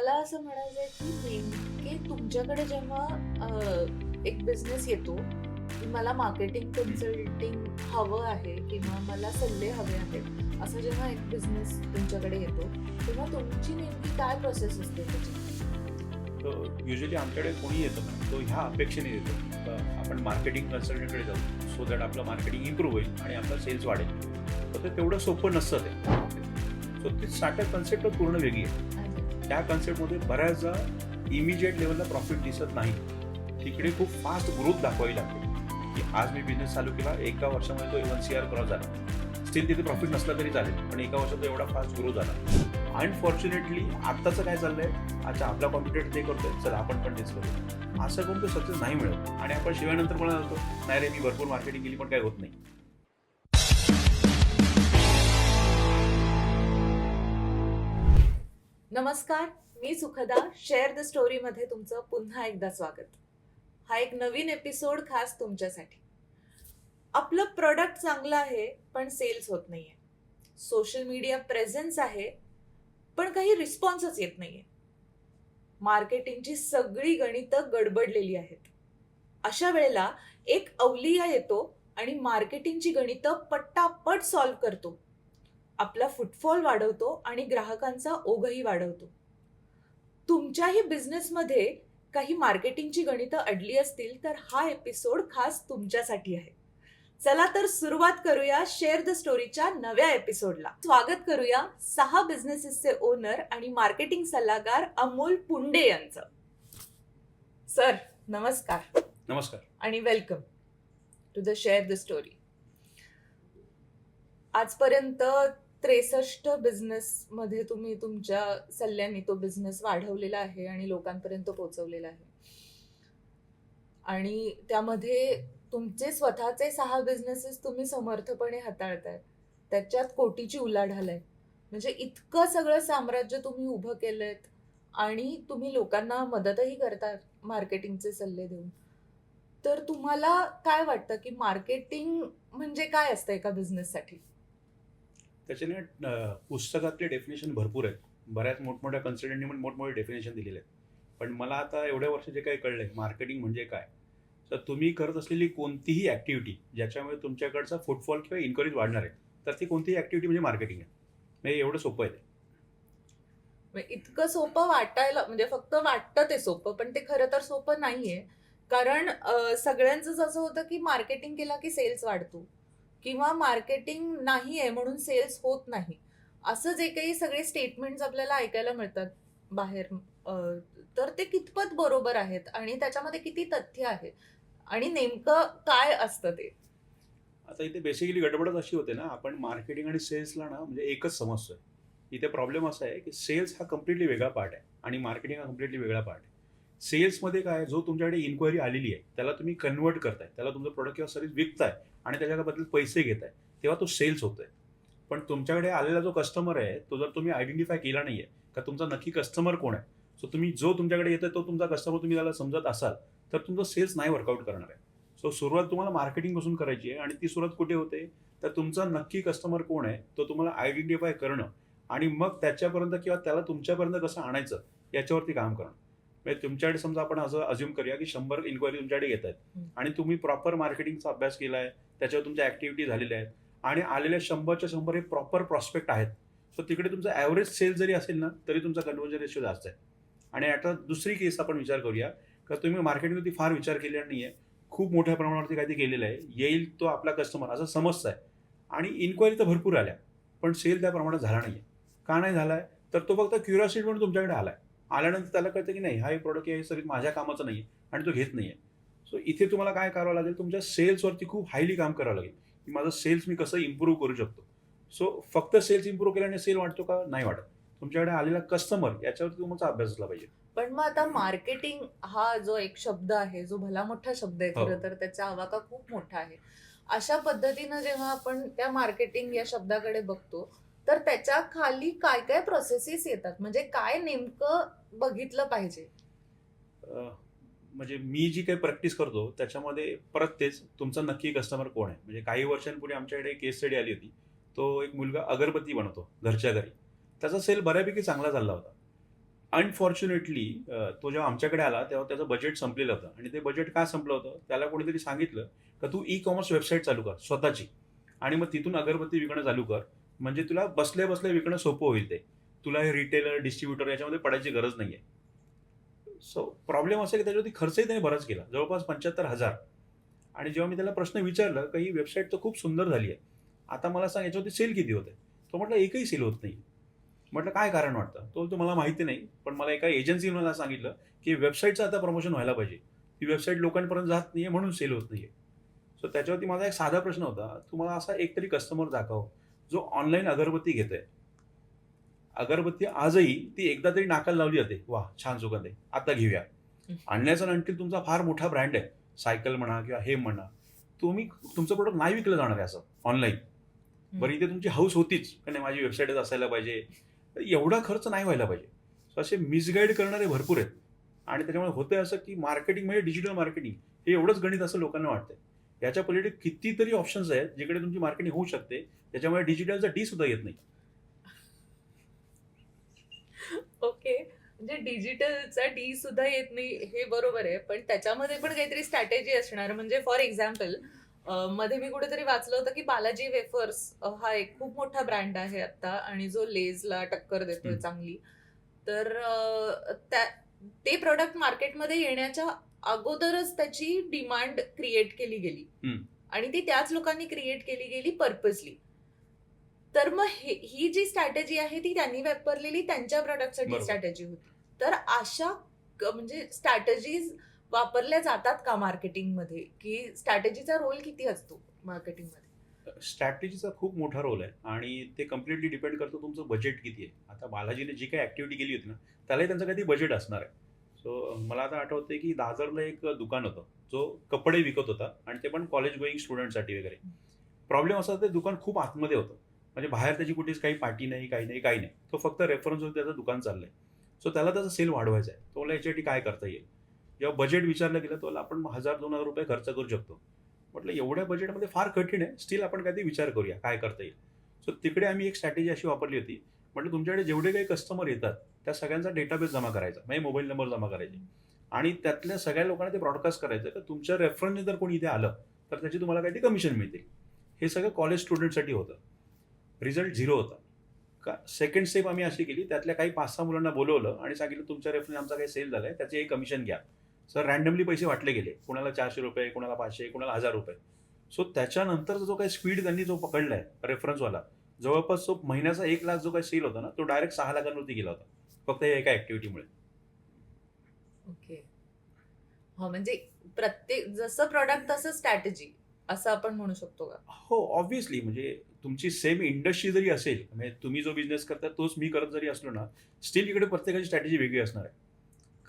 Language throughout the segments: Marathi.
मला असं म्हणायचं आहे की नेमके तुमच्याकडे जेव्हा एक बिझनेस येतो की मला मार्केटिंग कन्सल्टिंग हवं आहे किंवा मला सल्ले हवे आहेत, असं जेव्हा एक बिझनेस तुमच्याकडे येतो तेव्हा तुमची नेमकी काय प्रोसेस असते त्याची? युजली आमच्याकडे कोणी येतो ना, तो ह्या अपेक्षेने येतो आपण मार्केटिंग कन्सल्टंटकडे जाऊ सो दॅट आपलं मार्केटिंग इम्प्रूव्ह होईल आणि आपलं सेल्स वाढेल. तर ते तेवढं सोपं नसतं ते. सो ती स्टार्टअप कन्सेप्ट पूर्ण वेगळी आहे. त्या कन्सेप्टमध्ये बऱ्याचदा इमिजिएट लेवलला प्रॉफिट दिसत नाही. तिकडे खूप फास्ट ग्रोथ दाखवावी लागते की आज मी बिझनेस चालू केला, एका वर्षामध्ये तो 1 CR क्रॉस झाला. स्टील तिथे प्रॉफिट नसला तरी चालेल, पण एका वर्षात तो एवढा फास्ट ग्रो झाला. अनफॉर्च्युनेटली आत्ताचं काय चाललंय, अच्छा आपला कॉम्प्युटर ते करतोय, चला आपण पण तेच करू, असं करून तो सक्सेस नाही मिळत. आणि आपण शिवायनंतर कोणाला जातो, नाही रे मी भरपूर मार्केटिंग केली पण काय होत नाही. नमस्कार, मी सुखदा. शेअर द स्टोरी मध्ये तुमचं पुन्हा एकदा स्वागत. हा एक नवीन एपिसोड खास तुमच्यासाठी. आपलं प्रोडक्ट चांगलं आहे पण सेल्स होत नाहीये. सोशल मीडिया प्रेझेन्स आहे पण काही रिस्पॉन्सच येत नाहीये. मार्केटिंगची सगळी गणितं गडबडलेली आहेत. अशा वेळेला एक अवलिया येतो आणि मार्केटिंगची गणितं पट्टापट सॉल्व्ह करतो. आपला फुटफॉल वाढवतो आणि ग्राहकांचा ओघही वाढवतो. तुमच्याही बिझनेसमध्ये काही मार्केटिंगची गणितं अडली असतील तर हा एपिसोड खास तुमच्यासाठी आहे. चला तर सुरुवात करूया शेअर द स्टोरीच्या नव्या एपिसोडला. स्वागत करूया 6 बिझनेसेसचे ओनर आणि मार्केटिंग सल्लागार अमोल पुंडे यांचं. सर नमस्कार. नमस्कार आणि welcome to the share the story. आजपर्यंत 63 बिझनेस मध्ये तुम्ही तुमच्या सल्ल्याने तो बिझनेस वाढवलेला आहे आणि लोकांपर्यंत पोहोचवलेला आहे. आणि त्यामध्ये तुमचे स्वतःचे 6 बिझनेसेस तुम्ही समर्थपणे हाताळताय. त्याच्यात कोटीची उलाढाल आहे. म्हणजे इतकं सगळं साम्राज्य तुम्ही उभं केलंयत आणि तुम्ही लोकांना मदतही करता मार्केटिंगचे सल्ले देऊन. तर तुम्हाला काय वाटतं की मार्केटिंग म्हणजे काय असतं एका बिझनेससाठी? त्याच्याने पुस्तकातले डेफिनेशन भरपूर आहेत. बऱ्याच मोठमोठ्या कन्सल्टंटनी पण मोठमोठे डेफिनेशन दिलेले आहेत. पण मला आता एवढ्या वर्ष जे काही कळलंय मार्केटिंग म्हणजे काय, तर तुम्ही करत असलेली कोणतीही ॲक्टिव्हिटी ज्याच्यामुळे तुमच्याकडचा फुटफॉल किंवा इन्क्वायरीज वाढणार आहे, तर ती कोणतीही ॲक्टिव्हिटी म्हणजे मार्केटिंग आहे. म्हणजे एवढं सोपं आहे ते. म्हणजे इतकं सोपं वाटायला, म्हणजे फक्त वाटतं ते सोपं, पण ते खरं तर सोपं नाहीये. कारण सगळ्यांचंच असं होतं की मार्केटिंग केला की सेल्स वाढतो किंवा मार्केटिंग नाही आहे म्हणून सेल्स होत नाही, असं जे काही सगळे स्टेटमेंट्स आपल्याला ऐकायला मिळतात बाहेर. तर ते कितपत बरोबर आहेत आणि त्याच्यामध्ये किती तथ्य आहे आणि नेमकं काय असतं ते? आता इथे बेसिकली गडबडच अशी होते ना, आपण मार्केटिंग आणि सेल्सला ना म्हणजे एकच समजतोय. इथे प्रॉब्लेम असा आहे की सेल्स हा कम्प्लिटली वेगळा पार्ट आहे आणि मार्केटिंग हा कम्प्लिटली वेगळा पार्ट आहे. सेल्समध्ये काय, जो तुमच्याकडे इन्क्वायरी आलेली आहे त्याला तुम्ही कन्वर्ट करताय, त्याला तुमचं प्रोडक्ट किंवा सर्व्हिस विकताय आणि त्याच्याबद्दल पैसे घेताय, तेव्हा तो सेल्स होतोय. पण तुमच्याकडे आलेला जो कस्टमर आहे तो जर तुम्ही आयडेंटिफाय केला नाहीये का तुमचा नक्की कस्टमर कोण आहे, सो तुम्ही जो तुमच्याकडे येतोय तो तुमचा कस्टमर तुम्ही त्याला समजत असाल, तर तुमचं सेल्स नाही वर्कआउट करणार आहे. सो सुरुवात तुम्हाला मार्केटिंगपासून करायची आहे आणि ती सुरुवात कुठे होते, तर तुमचा नक्की कस्टमर कोण आहे तो तुम्हाला आयडेंटिफाय करणं आणि मग त्याच्यापर्यंत किंवा त्याला तुमच्यापर्यंत कसं आणायचं याच्यावरती काम करणं. म्हणजे तुमच्याकडे समजा आपण असं अज्युम करूया की 100 इन्क्वायरी तुमच्याकडे येत आहेत आणि तुम्ही प्रॉपर मार्केटिंगचा अभ्यास केला आहे, त्याच्यावर तुमच्या ॲक्टिव्हिटी झालेल्या आहेत आणि आलेल्या 100च्या 100 हे प्रॉपर प्रॉस्पेक्ट आहेत. सो तिकडे तुमचा ॲव्हरेज सेल जरी असेल ना तरी तुमचा कन्व्हर्जन रेशिओ जास्त आहे. आणि आता दुसरी केस आपण विचार करूया का तुम्ही मार्केटिंगवरती फार विचार केलेला नाही आहे, खूप मोठ्या प्रमाणावरती काहीतरी केलेलं आहे, येईल तो आपला कस्टमर असं समजतं आहे आणि इन्क्वायरी तर भरपूर आल्या पण सेल त्या प्रमाणात झाला नाही आहे. का नाही झाला आहे, तर तो फक्त क्युरिओसिटी म्हणून तुमच्याकडे आला आहे. आल्यानंतर त्याला कळतं की नाही, हा एक प्रोडक्ट आहे, सर्विस माझ्या कामाचं नाही आहे आणि तो घेत नाही आहे. सो इथे तुम्हाला काय करावं लागेल, तुमच्या सेल्सवरती खूप हायली काम करावं लागेल की माझं सेल्स मी कसं इम्प्रूव्ह करू शकतो. सो फक्त सेल्स इम्प्रूव्ह केल्याने सेल वाढतो का, नाही वाढत. तुमच्याकडे आलेला कस्टमर याच्यावरती तुमचा अभ्यास असला पाहिजे. पण मग आता मार्केटिंग हा जो एक शब्द आहे, जो भला मोठा शब्द आहे, हो. खरं तर त्याचा आवाका खूप मोठा आहे. अशा पद्धतीनं जेव्हा आपण त्या मार्केटिंग या शब्दाकडे बघतो तर त्याच्या खाली काय काय प्रोसेसेस येतात, म्हणजे काय नेमकं बघितलं पाहिजे? म्हणजे मी जी काही प्रॅक्टिस करतो त्याच्यामध्ये परत तेच, तुमचा नक्की कस्टमर कोण आहे. म्हणजे काही वर्षांपूर्वी आमच्याकडे केस स्टडी आली होती. तो एक मुलगा अगरबत्ती बनवतो घरच्या घरी. त्याचा सेल बऱ्यापैकी चांगला चालला होता. अनफॉर्च्युनेटली तो जेव्हा आमच्याकडे आला तेव्हा त्याचं बजेट संपलेलं होतं. आणि ते बजेट का संपलं होतं, त्याला कोणीतरी सांगितलं का तू ई कॉमर्स वेबसाईट चालू कर स्वतःची, आणि मग तिथून अगरबत्ती विकणं चालू कर, म्हणजे तुला बसल्या बसल्या विकणं सोपं होईल. ते तुला हे रिटेलर डिस्ट्रीब्युटर याच्यामध्ये पडायची गरज नाहीये. सो प्रॉब्लेम असा की त्याच्यावरती खर्चही त्याने बराच केला, जवळपास 75,000. आणि जेव्हा मी त्याला प्रश्न विचारला की ही वेबसाईट तर खूप सुंदर झाली आहे, आता मला सांग याच्यावरती सेल किती होते. तो म्हटलं एकही सेल होत नाही. म्हटलं काय कारण वाटतं. तो मला माहिती नाही, पण मला एका एजन्सीने मला सांगितलं की वेबसाईटचं आता प्रमोशन व्हायला पाहिजे, ती वेबसाईट लोकांपर्यंत जात नाहीये म्हणून सेल होत नाहीये. सो त्याच्यावरती माझा एक साधा प्रश्न होता, तुम्हाला असा एकतरी कस्टमर दाखव जो ऑनलाईन अगरबत्ती घेतोय. अगरबत्ती आजही ती एकदा तरी नाकाला लावली जाते, वा छान सुगंध आहे, आता घेऊया. आणण्याचा आणखी तुमचा फार मोठा ब्रँड आहे, सायकल म्हणा किंवा हे म्हणा, तुम्ही तुमचं प्रोडक्ट नाही विकलं जाणार आहे असं ऑनलाईन. बरं इथे तुमची हाऊस होतीच का नाही, माझी वेबसाईटच असायला पाहिजे, तर एवढा खर्च नाही व्हायला पाहिजे. So असे मिसगाईड करणारे भरपूर आहेत. आणि त्याच्यामुळे होतंय असं की मार्केटिंग म्हणजे डिजिटल मार्केटिंग हे एवढंच गणित असं लोकांना वाटतंय. याच्या पलीकडे कितीतरी ऑप्शन्स आहेत जिकडे तुमची मार्केटिंग होऊ शकते, त्याच्यामुळे डिजिटलचा डी सुद्धा येत नाही. ओके, म्हणजे डिजिटलचा डी सुद्धा येत नाही हे बरोबर आहे, पण त्याच्यामध्ये पण काहीतरी स्ट्रॅटेजी असणार. म्हणजे फॉर एक्झाम्पल, मध्ये मी कुठेतरी वाचलं होतं की बालाजी वेफर्स हा एक खूप मोठा ब्रँड आहे आता, आणि जो लेझला टक्कर देतोय हम्म. चांगली. तर ते प्रोडक्ट मार्केटमध्ये येण्याच्या अगोदरच त्याची डिमांड क्रिएट केली गेली, हम्म. आणि ती त्याच लोकांनी क्रिएट केली गेली पर्पजली. तर मग ही जी स्ट्रॅटेजी आहे ती त्यांनी वापरलेली त्यांच्या प्रोडक्टसाठी बरोबर. स्ट्रॅटेजी होती. तर अशा म्हणजे स्ट्रॅटेजीज वापरल्या जातात का मार्केटिंगमध्ये, की स्ट्रॅटेजीचा रोल किती असतो मार्केटिंगमध्ये? स्ट्रॅटेजीचा खूप मोठा रोल आहे, आणि ते कम्प्लिटली डिपेंड करतं तुमचं बजेट किती आहे. आता बालाजीने जी काही ऍक्टिव्हिटी केली होती ना, त्यालाही त्यांचं काही बजेट असणार आहे. सो मला आता आठवतंय की दादरला एक दुकान होतं जो कपडे विकत होता, आणि ते पण कॉलेज गोईंग स्टुडंटसाठी वगैरे. प्रॉब्लेम असा होता, ते दुकान खूप आतमध्ये होतं, म्हणजे बाहेर त्याची कुठेच काही पार्टी नाही, काही नाही, काही नाही. तो फक्त रेफरन्सवर त्याचं दुकान चाललंय. सो त्याला त्याचा सेल वाढवायचा आहे. तो मला याच्यासाठी काय करता येईल. जेव्हा बजेट विचारलं गेलं तो आपण 1,000-2,000 रुपये खर्च करू शकतो. म्हटलं एवढ्या बजेटमध्ये फार कठीण आहे, स्टील आपण काहीतरी विचार करूया काय करता येईल. सो तिकडे आम्ही एक स्ट्रॅटेजी अशी वापरली होती. म्हटलं तुमच्याकडे जेवढे काही कस्टमर येतात त्या सगळ्यांचा डेटाबेस जमा करायचा, म्हणजे मोबाईल नंबर जमा करायचे, आणि त्यातल्या सगळ्या लोकांना ते ब्रॉडकास्ट करायचं की तुमच्या रेफरन्सने जर कोणी इथे आलं तर त्याची तुम्हाला काहीतरी कमिशन मिळतील. हे सगळं कॉलेज स्टुडंटसाठी होतं. रिझल्ट 0 होता. का सेकंड स्टेप आम्ही अशी केली, त्यातल्या काही 5-6 मुलांना बोलवलं आणि सांगितलं तुमच्या रेफरन्स आमचा काही सेल झालाय, त्याचे एक कमिशन घ्या. सर रॅन्डमली पैसे वाटले गेले, कोणाला 400 रुपये, कोणाला 500, कोणाला 1000 रुपये. सो त्याच्यानंतर जो काही स्पीड त्यांनी जो पकडलाय रेफरन्सवाला, जवळपास तो महिन्याचा 1,00,000 जो काही सेल होता ना, तो डायरेक्ट 6 लाखांवरती गेला होता, फक्त या एका ऍक्टिव्हिटीमुळे. ओके. हा, म्हणजे प्रत्येक जसं प्रॉडक्ट तसं स्ट्रॅटेजी असं आपण म्हणू शकतो का? हो, ऑब्व्हियसली. म्हणजे तुमची सेम इंडस्ट्री जरी असेल, म्हणजे तुम्ही जो बिझनेस करता तोच मी करत जरी असलो ना, स्टील इकडे प्रत्येकाची स्ट्रॅटेजी वेगळी असणार आहे.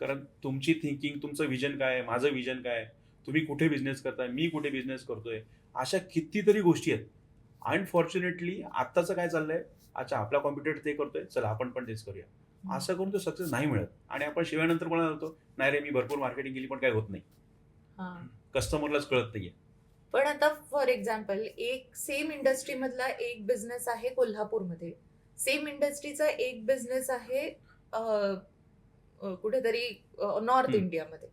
कारण तुमची थिंकिंग, तुमचं विजन काय आहे, माझं विजन काय आहे, तुम्ही कुठे बिझनेस करताय, मी कुठे बिझनेस करतोय, अशा कितीतरी गोष्टी आहेत. अनफॉर्च्युनेटली आत्ताचं काय चाललंय, अच्छा आपला कॉम्प्युटर ते करतोय, चला आपण पण तेच करूया. असं करून तो सक्सेस नाही मिळत, आणि आपण शिवायनंतर कोणाला होतो, नाही रे मी भरपूर मार्केटिंग केली पण काय होत नाही, हा. कस्टमरलाच कळत नाहीये. पण आता फॉर एक्झाम्पल, एक सेम इंडस्ट्री मधला एक बिझनेस आहे कोल्हापूरमध्ये, सेम इंडस्ट्रीचा एक बिझनेस आहे कुठेतरी नॉर्थ हम्म. इंडियामध्ये.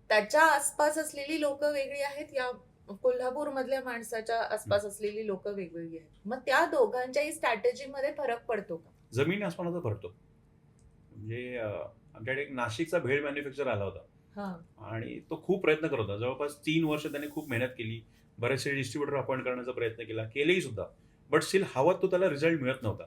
त्याच्या आसपास असलेली लोक वेगळी आहेत, या कोल्हापूर मधल्या माणसाच्या आसपास असलेली लोक वेगवेगळी आहेत. मग त्या दोघांच्याही स्ट्रॅटेजीमध्ये फरक पडतो का? जमीन आसमानाचा फरक. म्हणजे आमच्याकडे एक नाशिकचा भेळ मॅन्युफॅक्चर आला होता, हा. आणि तो खूप प्रयत्न करत होता. जवळपास 3 वर्ष त्याने खूप मेहनत केली, बरेचसे डिस्ट्रीब्युटर अपॉइंट करण्याचा प्रयत्न केलेही सुद्धा, बट स्टील हवा तो त्याला रिझल्ट मिळत नव्हता.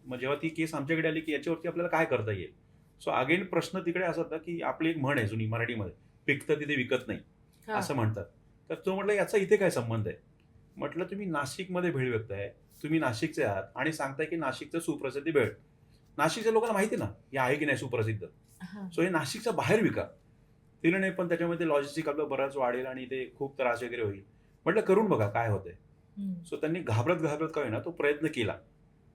मग जेव्हा ती केस आमच्याकडे आली की याच्यावरती आपल्याला काय करता येईल. सो अगेन प्रश्न तिकडे असा होता की आपली एक म्हण आहे जुनी मराठीमध्ये, पिकतं तिथे विकत नाही हा. असं म्हणतात. तर तो म्हटलं याचा इथे काय संबंध आहे. म्हटलं तुम्ही नाशिकमध्ये भेळ विकताय, तुम्ही नाशिकचे आहात आणि सांगताय की नाशिकचं सुप्रसिद्ध भेळ, नाशिकच्या लोकांना माहिती ना हे आहे की नाही सुप्रसिद्ध. हा. सो हे नाशिकच्या बाहेर विका. तिला नाही, पण त्याच्यामध्ये लॉजिस्टिक आपलं बराच वाढेल आणि ते खूप त्रास वगैरे होईल. म्हटलं करून बघा काय होतंय. हम्म. सो त्यांनी घाबरत घाबरत का होईना तो प्रयत्न केला.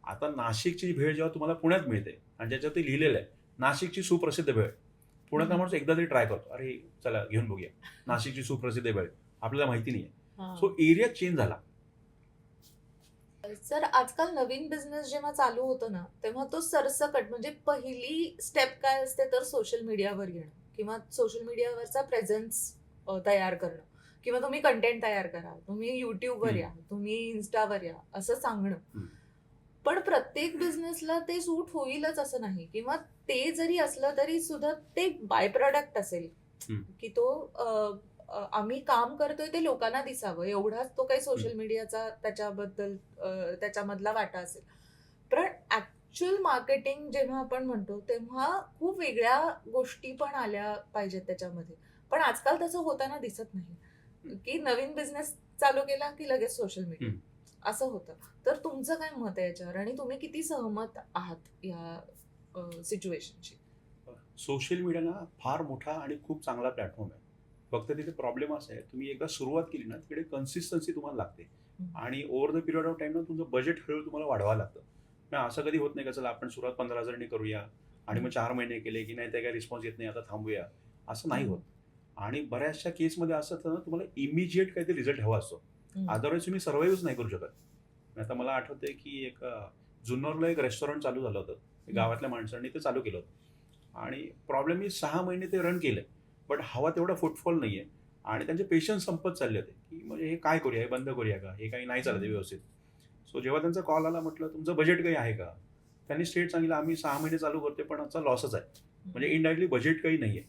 आता नाशिकची भेळ जेव्हा तुम्हाला पुण्यात मिळते आणि ज्याच्यावरती लिहिलेलं आहे नाशिकची सुप्रसिद्ध भेळ, पुण्यातला माणूस एकदा तरी ट्राय करतो, अरे चला घेऊन बघूया नाशिकची सुप्रसिद्ध भेळ, आपल्याला माहिती नाहीये. हा. सो एरिया चेंज झाला. सर आजकाल नवीन बिझनेस जेव्हा चालू होतो ना तेव्हा तो सरसकट म्हणजे पहिली स्टेप काय असते तर सोशल मीडियावर येणं किंवा सोशल मीडियावरचा प्रेझेन्स तयार करणं किंवा तुम्ही कंटेंट तयार करा, तुम्ही युट्यूबवर या, तुम्ही इन्स्टावर या असं सांगणं. हम्म. पण प्रत्येक बिझनेसला ते सूट होईलच असं नाही किंवा ते जरी असलं तरी सुद्धा ते बाय प्रोडक्ट असेल हम्म. की तो आम्ही काम करतोय ते लोकांना दिसावं एवढाच तो काही सोशल मीडियाचा त्याच्याबद्दल त्याच्यामधला वाटा असेल. पण ऍक्च्युअल मार्केटिंग जेव्हा आपण म्हणतो तेव्हा खूप वेगळ्या गोष्टी पण आल्या पाहिजेत त्याच्यामध्ये. पण आजकाल तसं होताना दिसत नाही की नवीन बिझनेस चालू केला की लगेच सोशल मीडिया असं होतं. तर तुमचं काय मत आहे याच्यावर आणि तुम्ही किती सहमत आहात या सिच्युएशनशी? सोशल मीडिया ना फार मोठा आणि खूप चांगला प्लॅटफॉर्म आहे. फक्त तिथे प्रॉब्लेम असा आहे, तुम्ही एकदा सुरुवात केली ना तिकडे कन्सिस्टन्सी तुम्हाला लागते आणि over the period of time ना तुमचं बजेट हळूहळू तुम्हाला वाढवावं लागतं. मग असं कधी होत नाही का चला आपण सुरुवात 15,000 करूया आणि मग 4 महिने केले की नाही त्या काही रिस्पॉन्स येत नाही आता थांबूया, असं नाही होत. आणि बऱ्याचशा केसमध्ये असं असतं ना तुम्हाला इमिजिएट काहीतरी रिझल्ट हवा असतो, अदरवाईज तुम्ही सर्वाईव्हच नाही करू शकत. आता मला आठवतंय की एक जुन्नरला एक रेस्टॉरंट चालू झालं होतं गावातल्या माणसांनी ते चालू केलं होतं आणि प्रॉब्लेम मी 6 महिने ते रन केलं बट हवा तेवढा फुटफॉल नाही आहे आणि त्यांचे पेशन्स संपत चालले होते की म्हणजे हे काय करूया, हे बंद करूया का, हे काही नाही चालत आहे व्यवस्थित. सो जेव्हा त्यांचा कॉल आला म्हटलं तुमचं बजेट काही आहे का, त्यांनी स्ट्रेट सांगितलं आम्ही 6 महिने चालू करते पण आमचा लॉसच आहे, म्हणजे इनडायरेक्टली बजेट काही नाही आहे.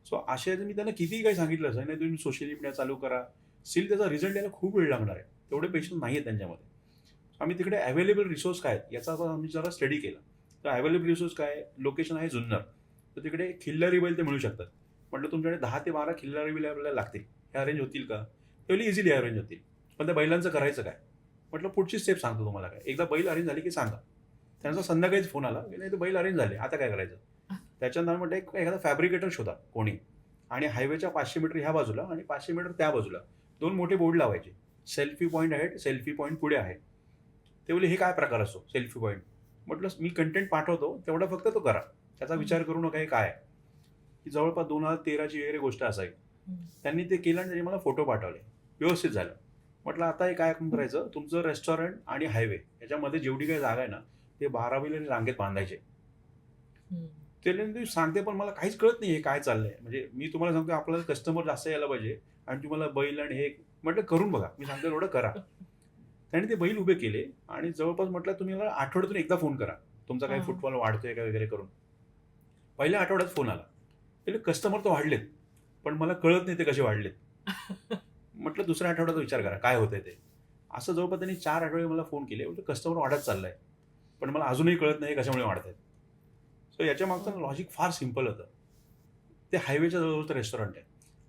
सो असे मी त्यांना कितीही काही सांगितलं असं नाही तुम्ही सोशल मीडिया चालू करा, स्टील त्याचा रिझल्ट यायला खूप वेळ लागणार आहे, तेवढे पेशन्स नाही आहेत त्यांच्यामध्ये. आम्ही तिकडे अवेलेबल रिसोर्स काय आहेत याचा आम्ही जरा स्टडी केला. तर अवेलेबल रिसोर्स काय, लोकेशन आहे जुन्नर, तर तिकडे खिल्लारी बैल ते मिळू शकतात. म्हटलं तुमच्याकडे 10 ते 12 खिल्लारी बैल आपल्याला लागतील, हे अरेंज होतील का? तेवढी इझिली अरेंज होतील. पण त्या बैलांचं करायचं काय? म्हटलं पुढची स्टेप सांगतो तुम्हाला काय, एकदा बैल अरेंज झाली की सांगा. त्यांचा संध्याकाळीच फोन आला की नाही ते बैल अरेंज झाले आता काय करायचं. त्याच्यानंतर म्हटलं एखादा फॅब्रिकेटर शोधा कोणी आणि हायवेच्या 500 मीटर ह्या बाजूला आणि 500 मीटर त्या बाजूला 2 मोठे बोर्ड लावायचे, सेल्फी पॉईंट आहे, सेल्फी पॉईंट पुढे आहे. ते बोलले हे काय प्रकार असतो सेल्फी पॉईंट. म्हटलं मी कंटेंट पाठवतो तेवढा फक्त तो करा, त्याचा विचार करू नका हे काय आहे. ही जवळपास 2013ची वगैरे गोष्ट असावी. त्यांनी ते केलं आणि त्यांनी मला फोटो पाठवले, व्यवस्थित झालं. म्हटलं आता हे काय करायचं, तुमचं रेस्टॉरंट आणि हायवे याच्यामध्ये जेवढी काही जागा आहे ना ते 12 बैल रांगेत बांधायचे. ते सांगते पण मला काहीच कळत नाही हे काय चाललंय. म्हणजे मी तुम्हाला सांगतो आपल्याला कस्टमर जास्त यायला पाहिजे आणि तुम्हाला बैल आणि हे म्हटलं करून बघा, मी सांगतो एवढं करा. त्यांनी ते बैल उभे केले आणि जवळपास म्हटलं तुम्ही मला आठवड्यातून एकदा फोन करा तुमचा काही फुटफॉल वाढतोय का वगैरे करून. पहिल्या आठवड्यात फोन आला, म्हणजे कस्टमर तर वाढलेत पण मला कळत नाही ते कसे वाढलेत. म्हटलं दुसऱ्या आठवड्यात विचार करा काय होतंय ते. असं जवळपास त्यांनी 4 आठवडे मला फोन केले, म्हणजे कस्टमर वाढत चाललाय पण मला अजूनही कळत नाही कशामुळे वाढत आहेत. सो याच्या मागचं लॉजिक फार सिम्पल होतं. ते हायवेच्या जवळचं रेस्टॉरंट आहे,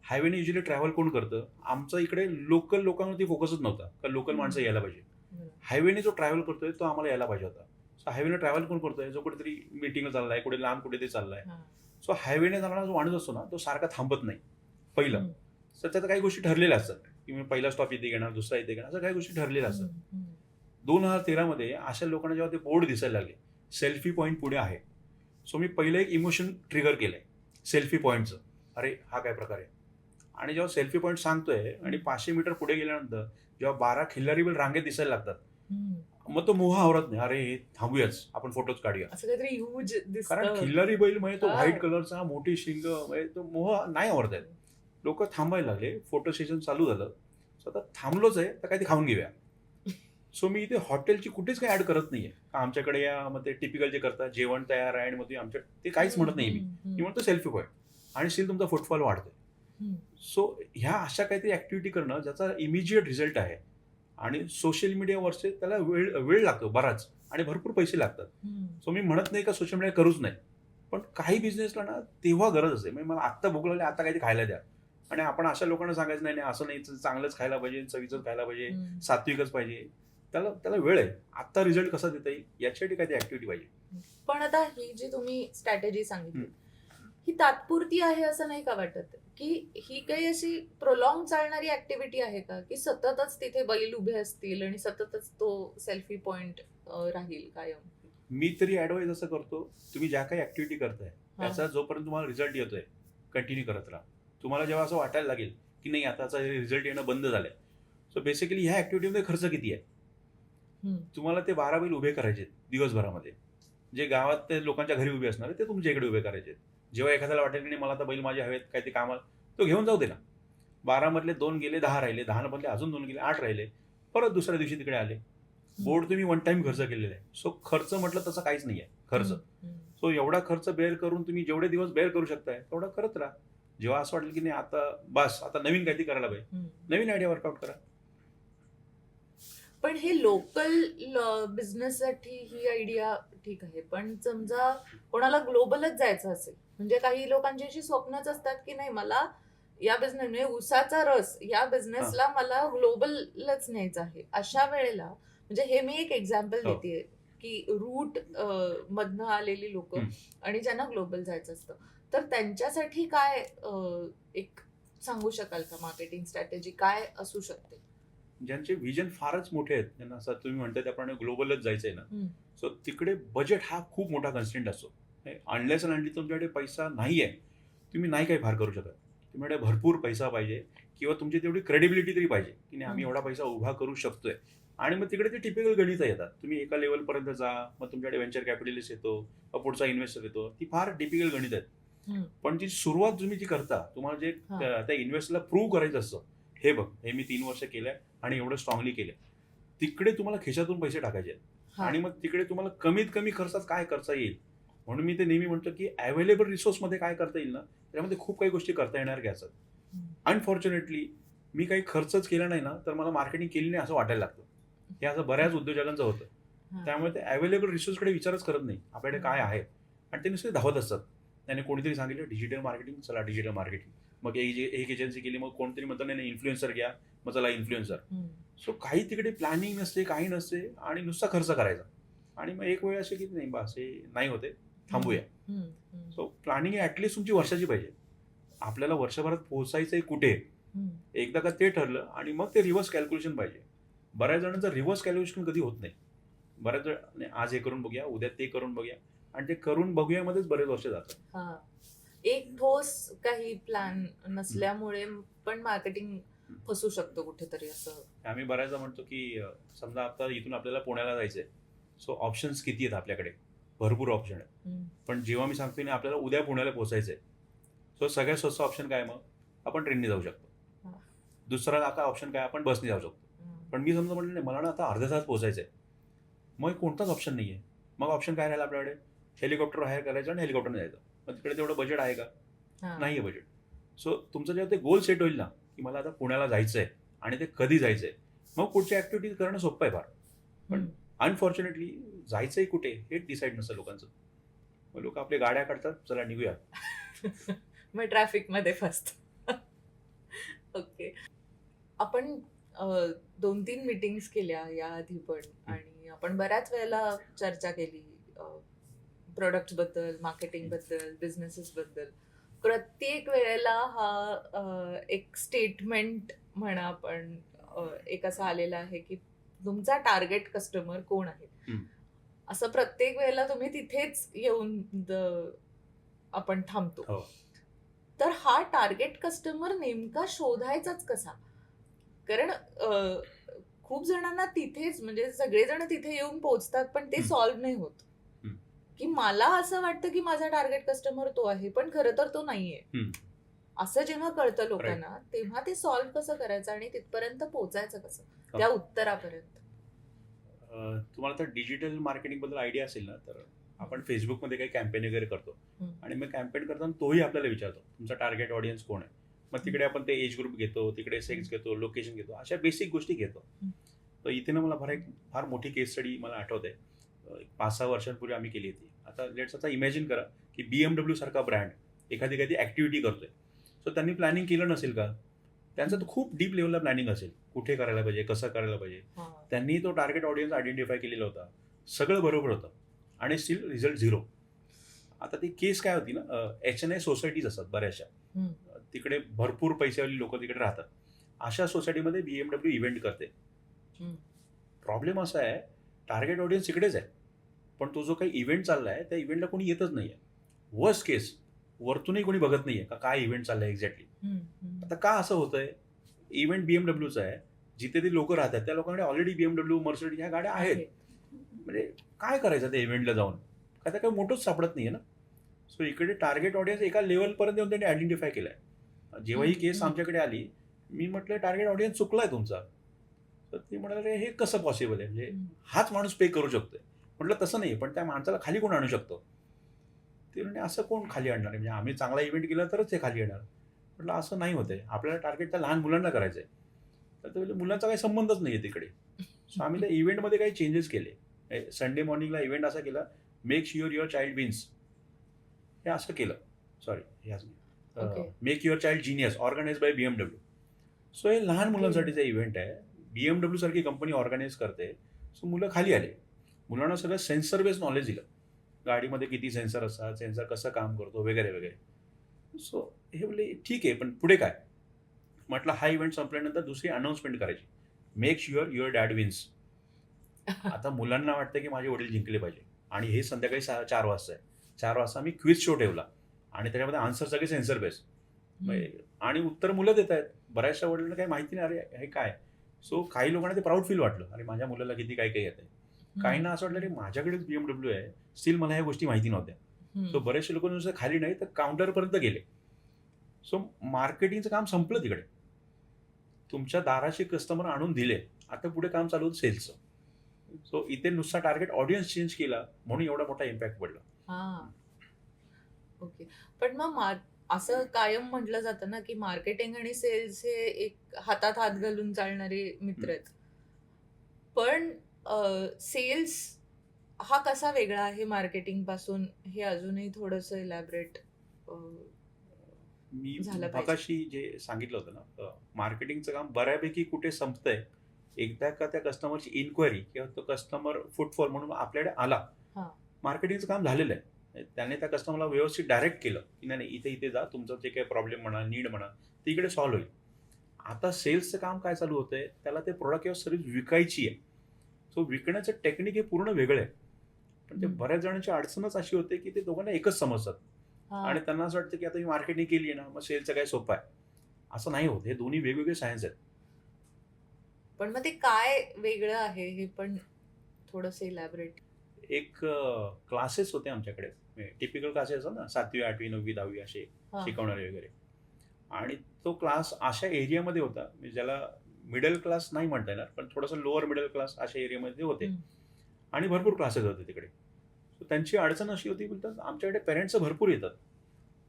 हायवेने युजली ट्रॅव्हल कोण करतं, आमचा इकडे लोकल लोकांवरती फोकसच नव्हता का लोकल माणसं यायला पाहिजे. हायवेने जो ट्रॅव्हल करतोय तो आम्हाला यायला पाहिजे होता. सो हायवेने ट्रॅव्हल कोण करतोय, जो कुठेतरी मीटिंगला चाललाय, कुठे लांब कुठे ते चाललाय. सो हायवेने जाणारा जो माणूस असतो ना तो सारखा थांबत नाही पहिलं. तर त्यात काही गोष्टी ठरलेल्या असतात की मी पहिला स्टॉप इथे घेणार, दुसरा इथे घेणार, असं काही गोष्टी ठरलेल्या असतात. 2013 मध्ये अशा लोकांना जेव्हा ते बोर्ड दिसायला लागले सेल्फी पॉईंट पुढे आहे, सो मी पहिलं एक इमोशन ट्रिगर केलंय सेल्फी पॉईंटचं, अरे हा काय प्रकार आहे. आणि जेव्हा सेल्फी पॉईंट सांगतोय आणि 500 मीटर पुढे गेल्यानंतर जेव्हा 12 खिल्लारी बैल रांगेत दिसायला लागतात मग तो मोह आवरत नाही, अरे थांबूयाच आपण फोटोज काढूया. असं काहीतरी ह्यूज कारण खिल्लारी बैल म्हणजे तो व्हाईट कलरचा मोठी शिंग म्हणजे तो मोह नाही आवरत आहेत. लोक थांबायला लागले, फोटो सेशन चालू झालं. सो आता थांबलोच आहे तर काही ते खाऊन घेऊया. सो मी इथे हॉटेलची कुठेच काही ऍड करत नाहीये. आमच्याकडे या मग ते टिपिकल जे करतात जेवण तयार आहे आणि मग ते आमच्या ते काहीच म्हणत नाही मी म्हणतो सेल्फी पॉईंट आणि स्टील तुमचा फुटफॉल वाढतोय. सो ह्या अशा काहीतरी ऍक्टिव्हिटी करणं ज्याचा इमिजिएट रिझल्ट आहे आणि सोशल मीडियावरचे त्याला वेळ लागतो बराच आणि भरपूर पैसे लागतात. सो मी म्हणत नाही का सोशल मीडिया करूच नाही, पण काही बिझनेसला ना तेव्हा गरज असते. म्हणजे मला आत्ता भूक लागली, आता काहीतरी खायला द्या आणि आपण अशा लोकांना सांगायचं नाही नाही असं नाही, चांगलंच खायला पाहिजे, चवीचंच खायला पाहिजे, सात्विकच पाहिजे. त्याला वेळ आहे, आत्ता रिझल्ट कसा देता येईल याच्यासाठी काहीतरी ऍक्टिव्हिटी पाहिजे. पण आता ही जी तुम्ही स्ट्रॅटेजी सांगितली ही तात्पुरती आहे असं नाही का वाटत, की ही काही अशी प्रोलॉंग चालणारी ऍक्टिव्हिटी आहे का, की सततच तिथे बैल उभे असतील आणि सततच तो सेल्फी पॉइंट राहील कायम? मी तरी ऍडवाइज असं करतो, तुम्ही ज्या काही ऍक्टिव्हिटी करताय त्याचा जोपर्यंत तुम्हाला रिझल्ट येतोय कंटिन्यू करत राहा. तुम्हाला जेव्हा असं वाटायला लागेल की नाही आताचा रिझल्ट येणं बंद झालंय, सो बेसिकली ह्या ऍक्टिव्हिटीमध्ये खर्च किती आहे तुम्हाला ते 12 बैल उभे करायचे दिवसभरामध्ये. जे गावात ते लोकांच्या घरी उभे असणार ते तुमच्या इकडे उभे करायचे. जेव्हा एखाद्याला वाटेल की नाही मला आता बैल माझे हवेत काय ते कामाला, तो घेऊन जाऊ दे ना. 12 मधले 2 गेले, 10 राहिले. 10 मधले अजून 2 गेले, 8 राहिले. परत दुसऱ्या दिवशी तिकडे आले. बोर्ड तुम्ही वन टाइम खर्च केलेला आहे. सो खर्च म्हटलं तसं काहीच नाही आहे खर्च. सो एवढा खर्च बेअर करून तुम्ही जेवढे दिवस बेअर करू शकताय तेवढा करत राहा. जेव्हा असं वाटेल की नाही आता बस आता नवीन काहीतरी करायला पाहिजे, नवीन आयडिया वर्कआउट करा. पण हे लोकल बिझनेससाठी ही आयडिया ठीक आहे, पण समजा कोणाला ग्लोबलच जायचं असेल, म्हणजे काही लोकांची अशी स्वप्नच असतात की नाही मला या बिझनेस म्हणजे उसाचा रस या बिझनेसला मला ग्लोबलच न्यायचं आहे. अशा वेळेला म्हणजे हे मी एक एक्झाम्पल हो. देते की रूट मधनं आलेली लोक आणि ज्यांना ग्लोबल जायचं असतं, तर त्यांच्यासाठी काय एक सांगू शकाल का मार्केटिंग स्ट्रॅटेजी काय असू शकते? ज्यांचे विजन फारच मोठे आहेत, त्यांना असं तुम्ही म्हणताय त्याप्रमाणे ग्लोबलच जायचंय ना, हम्म. सो तिकडे बजेट हा खूप मोठा कन्स्टंट असतो. अनलेस अँड अनटिल तुमच्याकडे पैसा नाही आहे, तुम्ही नाही काही फार करू शकत. तुमच्याकडे भरपूर पैसा पाहिजे किंवा तुमची तेवढी क्रेडिबिलिटी तरी पाहिजे की नाही आम्ही एवढा पैसा उभा करू शकतोय. आणि मग तिकडे ते टिपिकल गणित येतात. तुम्ही एका लेवलपर्यंत जा, मग तुमच्याकडे व्हेंचर कॅपिटलिस्ट येतो, मग पुढचा इन्व्हेस्टर येतो. ती फार टिपिकल गणित आहेत. पण जी सुरुवात तुम्ही जी करता, तुम्हाला जे त्या इन्व्हेस्टरला प्रूव्ह करायचं असतं, हे बघ हे मी 3 वर्ष केलंय आणि एवढं स्ट्रॉंगली केलंय, तिकडे तुम्हाला खिशातून पैसे टाकायचे आहेत. आणि मग तिकडे तुम्हाला कमीत कमी खर्चात काय करता येईल. म्हणून मी ते नेहमी म्हणतो की अवेलेबल रिसोर्समध्ये काय करता येईल ना, त्यामध्ये खूप काही गोष्टी करता येणार घ्यायचं. अनफॉर्च्युनेटली मी काही खर्चच केला नाही ना, तर मला मार्केटिंग केली नाही असं वाटायला लागतं. हे असं बऱ्याच उद्योजकांचं होतं. त्यामुळे ते अवेलेबल रिसोर्सकडे विचारच करत नाही आपल्याकडे काय आहे, आणि ते नुसते धावत असतात. त्याने कोणीतरी सांगितलं डिजिटल मार्केटिंग, चला डिजिटल मार्केटिंग. मग एक एजन्सी केली, मग कोणतरी म्हणतं नाही इन्फ्लुएन्सर घ्या, मग चला इन्फ्लुएन्सर. सो काही तिकडे प्लॅनिंग नसते, काही नसते, आणि नुसता खर्च करायचा. आणि मग एक वेळ असे की नाही बस हे नाही होते, थांबूया. सो प्लॅनिंग ॲटलिस्ट तुमची वर्षाची पाहिजे. आपल्याला वर्षभरात पोहोचायचंय कुठे, एकदा का ते ठरलं, आणि मग ते रिव्हर्स कॅल्क्युलेशन पाहिजे. बऱ्याच जणांचं रिव्हर्स कॅल्क्युलेशन कधी होत नाही. बऱ्याच जण आज हे करून बघूया, उद्या ते करून बघूया, आणि ते करून बघूयामध्येच बरेच वर्ष जातात. एक ठोस काही प्लॅन नसल्यामुळे पण मार्केटिंग फसू शकतो कुठेतरी असं. आम्ही बऱ्याचदा म्हणतो की समजा आता इथून आपल्याला पुण्याला जायचंय, सो ऑप्शन्स किती आहेत आपल्याकडे, भरपूर ऑप्शन आहेत. पण जेव्हा मी सांगतोय ना आपल्याला उद्या पुण्याला पोहोचायचंय, सो सगळ्यात स्वस्त ऑप्शन काय, मग आपण ट्रेनने जाऊ शकतो. दुसरा आता ऑप्शन काय, आपण बसने जाऊ शकतो. पण मी समजा म्हटलं नाही मला ना आता अर्ध्या तास पोहोचायचंय, मग कोणताच ऑप्शन नाही आहे. मग ऑप्शन काय राहिला आपल्याकडे, हेलिकॉप्टर हायर करायचं आणि हेलिकॉप्टरने जायचं. मग तिकडे तेवढं बजेट आहे का, नाही आहे बजेट. सो तुमचं जेव्हा ते गोल सेट होईल ना की मला आता पुण्याला जायचंय आणि ते कधी जायचंय, मग पुढच्या ऍक्टिव्हिटीज करणं सोपं आहे फार. पण अनफॉर्च्युनेटली जायचंय कुठे हे डिसाईड नसतं लोकांचं. मग लोक आपल्या गाड्या काढतात, चला निघूया, मग ट्रॅफिक मध्ये फसत. ओके, आपण 2-3 मीटिंग्स केल्या याआधी पण, आणि आपण बऱ्याच वेळेला चर्चा केली प्रोडक्ट बद्दल, मार्केटिंग बद्दल, बिझनेसेस बद्दल. प्रत्येक वेळेला हा एक स्टेटमेंट म्हणा आपण एक असा आलेला आहे की तुमचा टार्गेट कस्टमर कोण आहे. असं प्रत्येक वेळेला तुम्ही तिथेच येऊन आपण थांबतो. तर हा टार्गेट कस्टमर नेमका शोधायचाच कसा? कारण खूप जणांना तिथेच म्हणजे सगळेजण तिथे येऊन पोहोचतात पण ते सॉल्व्ह नाही होत. की मला असं वाटतं की माझा टार्गेट कस्टमर तो आहे, पण खरं तर तो नाहीये. असं जेव्हा कळतं लोकांना तेव्हा ते सॉल्व्ह कसं करायचं आणि तिथपर्यंत पोहोचायचं कसं, त्या उत्तरापर्यंत? तुम्हाला तर डिजिटल मार्केटिंग बद्दल आयडिया असेल ना, तर आपण फेसबुकमध्ये काही कॅम्पेन वगैरे करतो, आणि मग कॅम्पेन करताना तोही आपल्याला विचारतो तुमचा टार्गेट ऑडियन्स कोण आहे. मग तिकडे आपण ते एज ग्रुप घेतो, तिकडे सेक्स घेतो, लोकेशन घेतो, अशा बेसिक गोष्टी घेतो. तर इथे ना मला फार मोठी केस स्टडी मला आठवते, 5-6 वर्षांपूर्वी आम्ही केली होती. आता लेट्स आता इमॅजिन करा की BMW सारखा ब्रँड एखादी ऍक्टिव्हिटी करतोय. सो त्यांनी प्लॅनिंग केलं नसेल का, त्यांचं तर खूप डीप लेवलला प्लॅनिंग असेल, कुठे करायला पाहिजे, कसं करायला पाहिजे. त्यांनी तो टार्गेट ऑडियन्स आयडेंटिफाय केलेला होता, सगळं बरोबर होतं, आणि स्टील रिझल्ट 0. आता ती केस काय होती ना, HNI सोसायटीज असतात बऱ्याचशा, तिकडे भरपूर पैशावाली लोक तिकडे राहतात. अशा सोसायटीमध्ये BMW इव्हेंट करते. प्रॉब्लेम असा आहे, टार्गेट ऑडियन्स इकडेच आहे, पण तो जो काही इव्हेंट चाललाय त्या इव्हेंटला कोणी येतच नाहीये. वर्स्ट केस, वरतूनही कोणी बघत नाहीये का काय इव्हेंट चाललाय एक्झॅक्टली. आता का असं होतंय, इव्हेंट BMWचा आहे, जिथे ते लोक राहतात त्या लोकांकडे ऑलरेडी BMW, मर्सिडीज ह्या गाड्या आहेत. म्हणजे काय करायचं ते इव्हेंटला जाऊन, का तर काही मोठंच सापडत नाहीये ना. सो इकडे टार्गेट ऑडियन्स एका लेवलपर्यंत येऊन त्यांनी आयडेंटिफाय केलाय. जेव्हा ही केस आमच्याकडे आली, मी म्हटलं टार्गेट ऑडियन्स चुकलाय तुमचा. तर ती म्हणाले हे कसं पॉसिबल आहे, म्हणजे हाच माणूस पे करू शकतोय. म्हटलं तसं नाही, पण त्या माणसाला खाली कोण आणू शकतो. ते म्हणजे असं कोण खाली आणणार आहे, म्हणजे आम्ही चांगला इव्हेंट केला तरच ते खाली येणार. म्हटलं असं नाही होतंय, आपल्याला टार्गेट त्या लहान मुलांना करायचंय. तर ते मुलांचा काही संबंधच नाही आहे तिकडे. सो आम्ही त्या इव्हेंटमध्ये काही चेंजेस केले. संडे मॉर्निंगला इव्हेंट असा केला, make sure your child wins, हे असं केलं. सॉरी, हे असं make your child genius, organise by BMW. So हे लहान मुलांसाठीचा इव्हेंट आहे. BMW सारखी कंपनी ऑर्गनाईज करते. सो मुलं खाली आले, मुलांना सगळं सेन्सर बेस्ड नॉलेज दिलं, गाडीमध्ये किती सेन्सर असतात, सेन्सर कसं काम करतो वगैरे वगैरे. सो हे बोलले ठीक आहे, पण पुढे काय. म्हटलं हा इव्हेंट संपल्यानंतर दुसरी अनाऊन्समेंट करायची, make sure your dad wins. आता मुलांना वाटतं की माझे वडील जिंकले पाहिजे, आणि हे संध्याकाळी 4 वाजता आहे. 4 वाजता मी क्विज शो ठेवला, आणि त्याच्यामध्ये आन्सर सगळे सेन्सर बेस्ड, आणि उत्तर मुलं देत आहेत. बऱ्याचशा वडिलांना काही माहिती नाही, अरे हे काय. सो काही लोकांना ते प्राऊड फील वाटलं, अरे माझ्या मुलाला किती काही काही येत आहे. काहींना असं वाटलं की माझ्याकडेच BMW आहे, स्टील मला ह्या गोष्टी माहिती नव्हत्या. सो बरेचसे लोक नुसतं खाली नाही तर काउंटरपर्यंत गेले. सो मार्केटिंगचं काम संपलं तिकडे. तुमच्या दाराशी कस्टमर आणून दिले, आता पुढे काम चालू होतं सेल्सचं. सो इथे नुसता टार्गेट ऑडियन्स चेंज केला म्हणून एवढा मोठा इम्पॅक्ट पडला. हा, ओके. पण मग असं कायम म्हटलं जातं ना की मार्केटिंग आणि सेल्स हे एक हातात हात घालून चालणारे मित्र आहेत. पण सेल्स हा कसा वेगळा आहे मार्केटिंग पासून, हे अजूनही थोडंसं इलॅबरेट मी झालं पाहिजे. मगाशी जे सांगितलं होतं ना, मार्केटिंगचं काम बऱ्यापैकी कुठे संपतंय, एकदा का त्या कस्टमरची इन्क्वायरी किंवा तो कस्टमर फुटफॉल म्हणून आपल्याकडे आला, हा. मार्केटिंगचं काम झालेलं आहे. त्याने त्या कस्टमरला व्यवस्थित डायरेक्ट केलं की नाही इथे इथे जा, तुमचं जे काही प्रॉब्लेम म्हणा, नीड म्हणा, ते इकडे सॉल्व्ह होईल. आता सेल्सचं काम काय चालू होतंय, त्याला ते प्रोडक्ट किंवा सर्व्हिस विकायची आहे. सो विकण्याचं टेक्निक हे पूर्ण वेगळं आहे. पण ते बऱ्याच जणांची अडचणच अशी होते की ते दोघांना एकच समजतात, आणि त्यांना असं वाटतं की आता मी मार्केटिंग केली आहे ना, मग सेलचं काय सोपं आहे. असं नाही होत, हे दोन्ही वेगवेगळे सायन्स आहेत. पण मग ते काय वेगळं आहे हे पण थोडंसं इलॅबरेट. एक क्लासेस होते आमच्याकडे, टिपिकल क्लासेस असतात ना, 7वी 8वी 9वी 10वी असे शिकवणारे वगैरे. आणि तो क्लास अशा एरियामध्ये होता, म्हणजे ज्याला मिडल क्लास नाही म्हणता येणार, पण थोडंसं लोअर मिडल क्लास अशा एरियामध्ये होते. आणि भरपूर क्लासेस होते तिकडे. सो त्यांची अडचण अशी होती, बोलतात आमच्याकडे पेरेंट्स भरपूर येतात,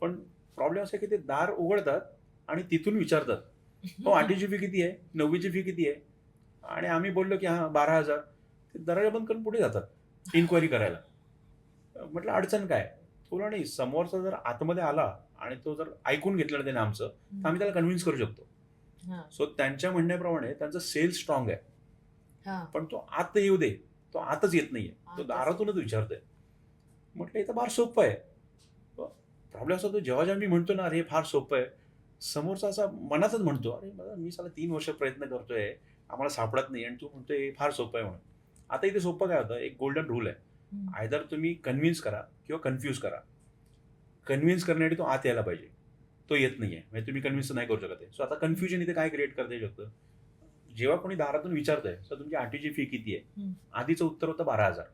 पण प्रॉब्लेम असा की ते दार उघडतात आणि तिथून विचारतात, हो 8वीची फी किती आहे, 9वीची फी किती आहे. आणि आम्ही बोललो की हां 12,000. ते दरवाजा बंद करून पुढे जातात इन्क्वायरी करायला. म्हटलं अडचण काय. तुला नाही, समोरचा जर आतमध्ये आला आणि तो जर ऐकून घेतलं त्याने आमचं, तर आम्ही त्याला कन्व्हिन्स करू शकतो. सो त्यांच्या म्हणण्याप्रमाणे त्यांचं सेल्स स्ट्रॉंग आहे, पण तो आत येऊ दे, तो आतच येत नाहीये, तो दारातूनच विचारतोय. म्हटलं इथं फार सोपं आहे. प्रॉब्लेम असा होतो जेव्हा मी म्हणतो ना, अरे हे फार सोपं आहे, समोरचा असा मनातच म्हणतो, अरे मला मी साला 3 वर्ष प्रयत्न करतोय, आम्हाला सापडत नाही, आणि तू म्हणतोय हे फार सोपं आहे म्हणून. आता इथे सोपं काय होतं, एक गोल्डन रूल आहे, आयदर तुम्ही कन्व्हिन्स करा किंवा कन्फ्यूज करा. कन्व्हिन्स करण्यासाठी तो आत यायला पाहिजे, तो येत नाहीये, म्हणजे तुम्ही कन्व्हिन्स नाही करू शकत आहे. सो आता कन्फ्युजन इथे काय क्रिएट करता येऊ शकतं, जेव्हा कोणी दारातून विचारतंय तर तुमची 8वीची फी किती आहे, आधीचं उत्तर होतं 12,000.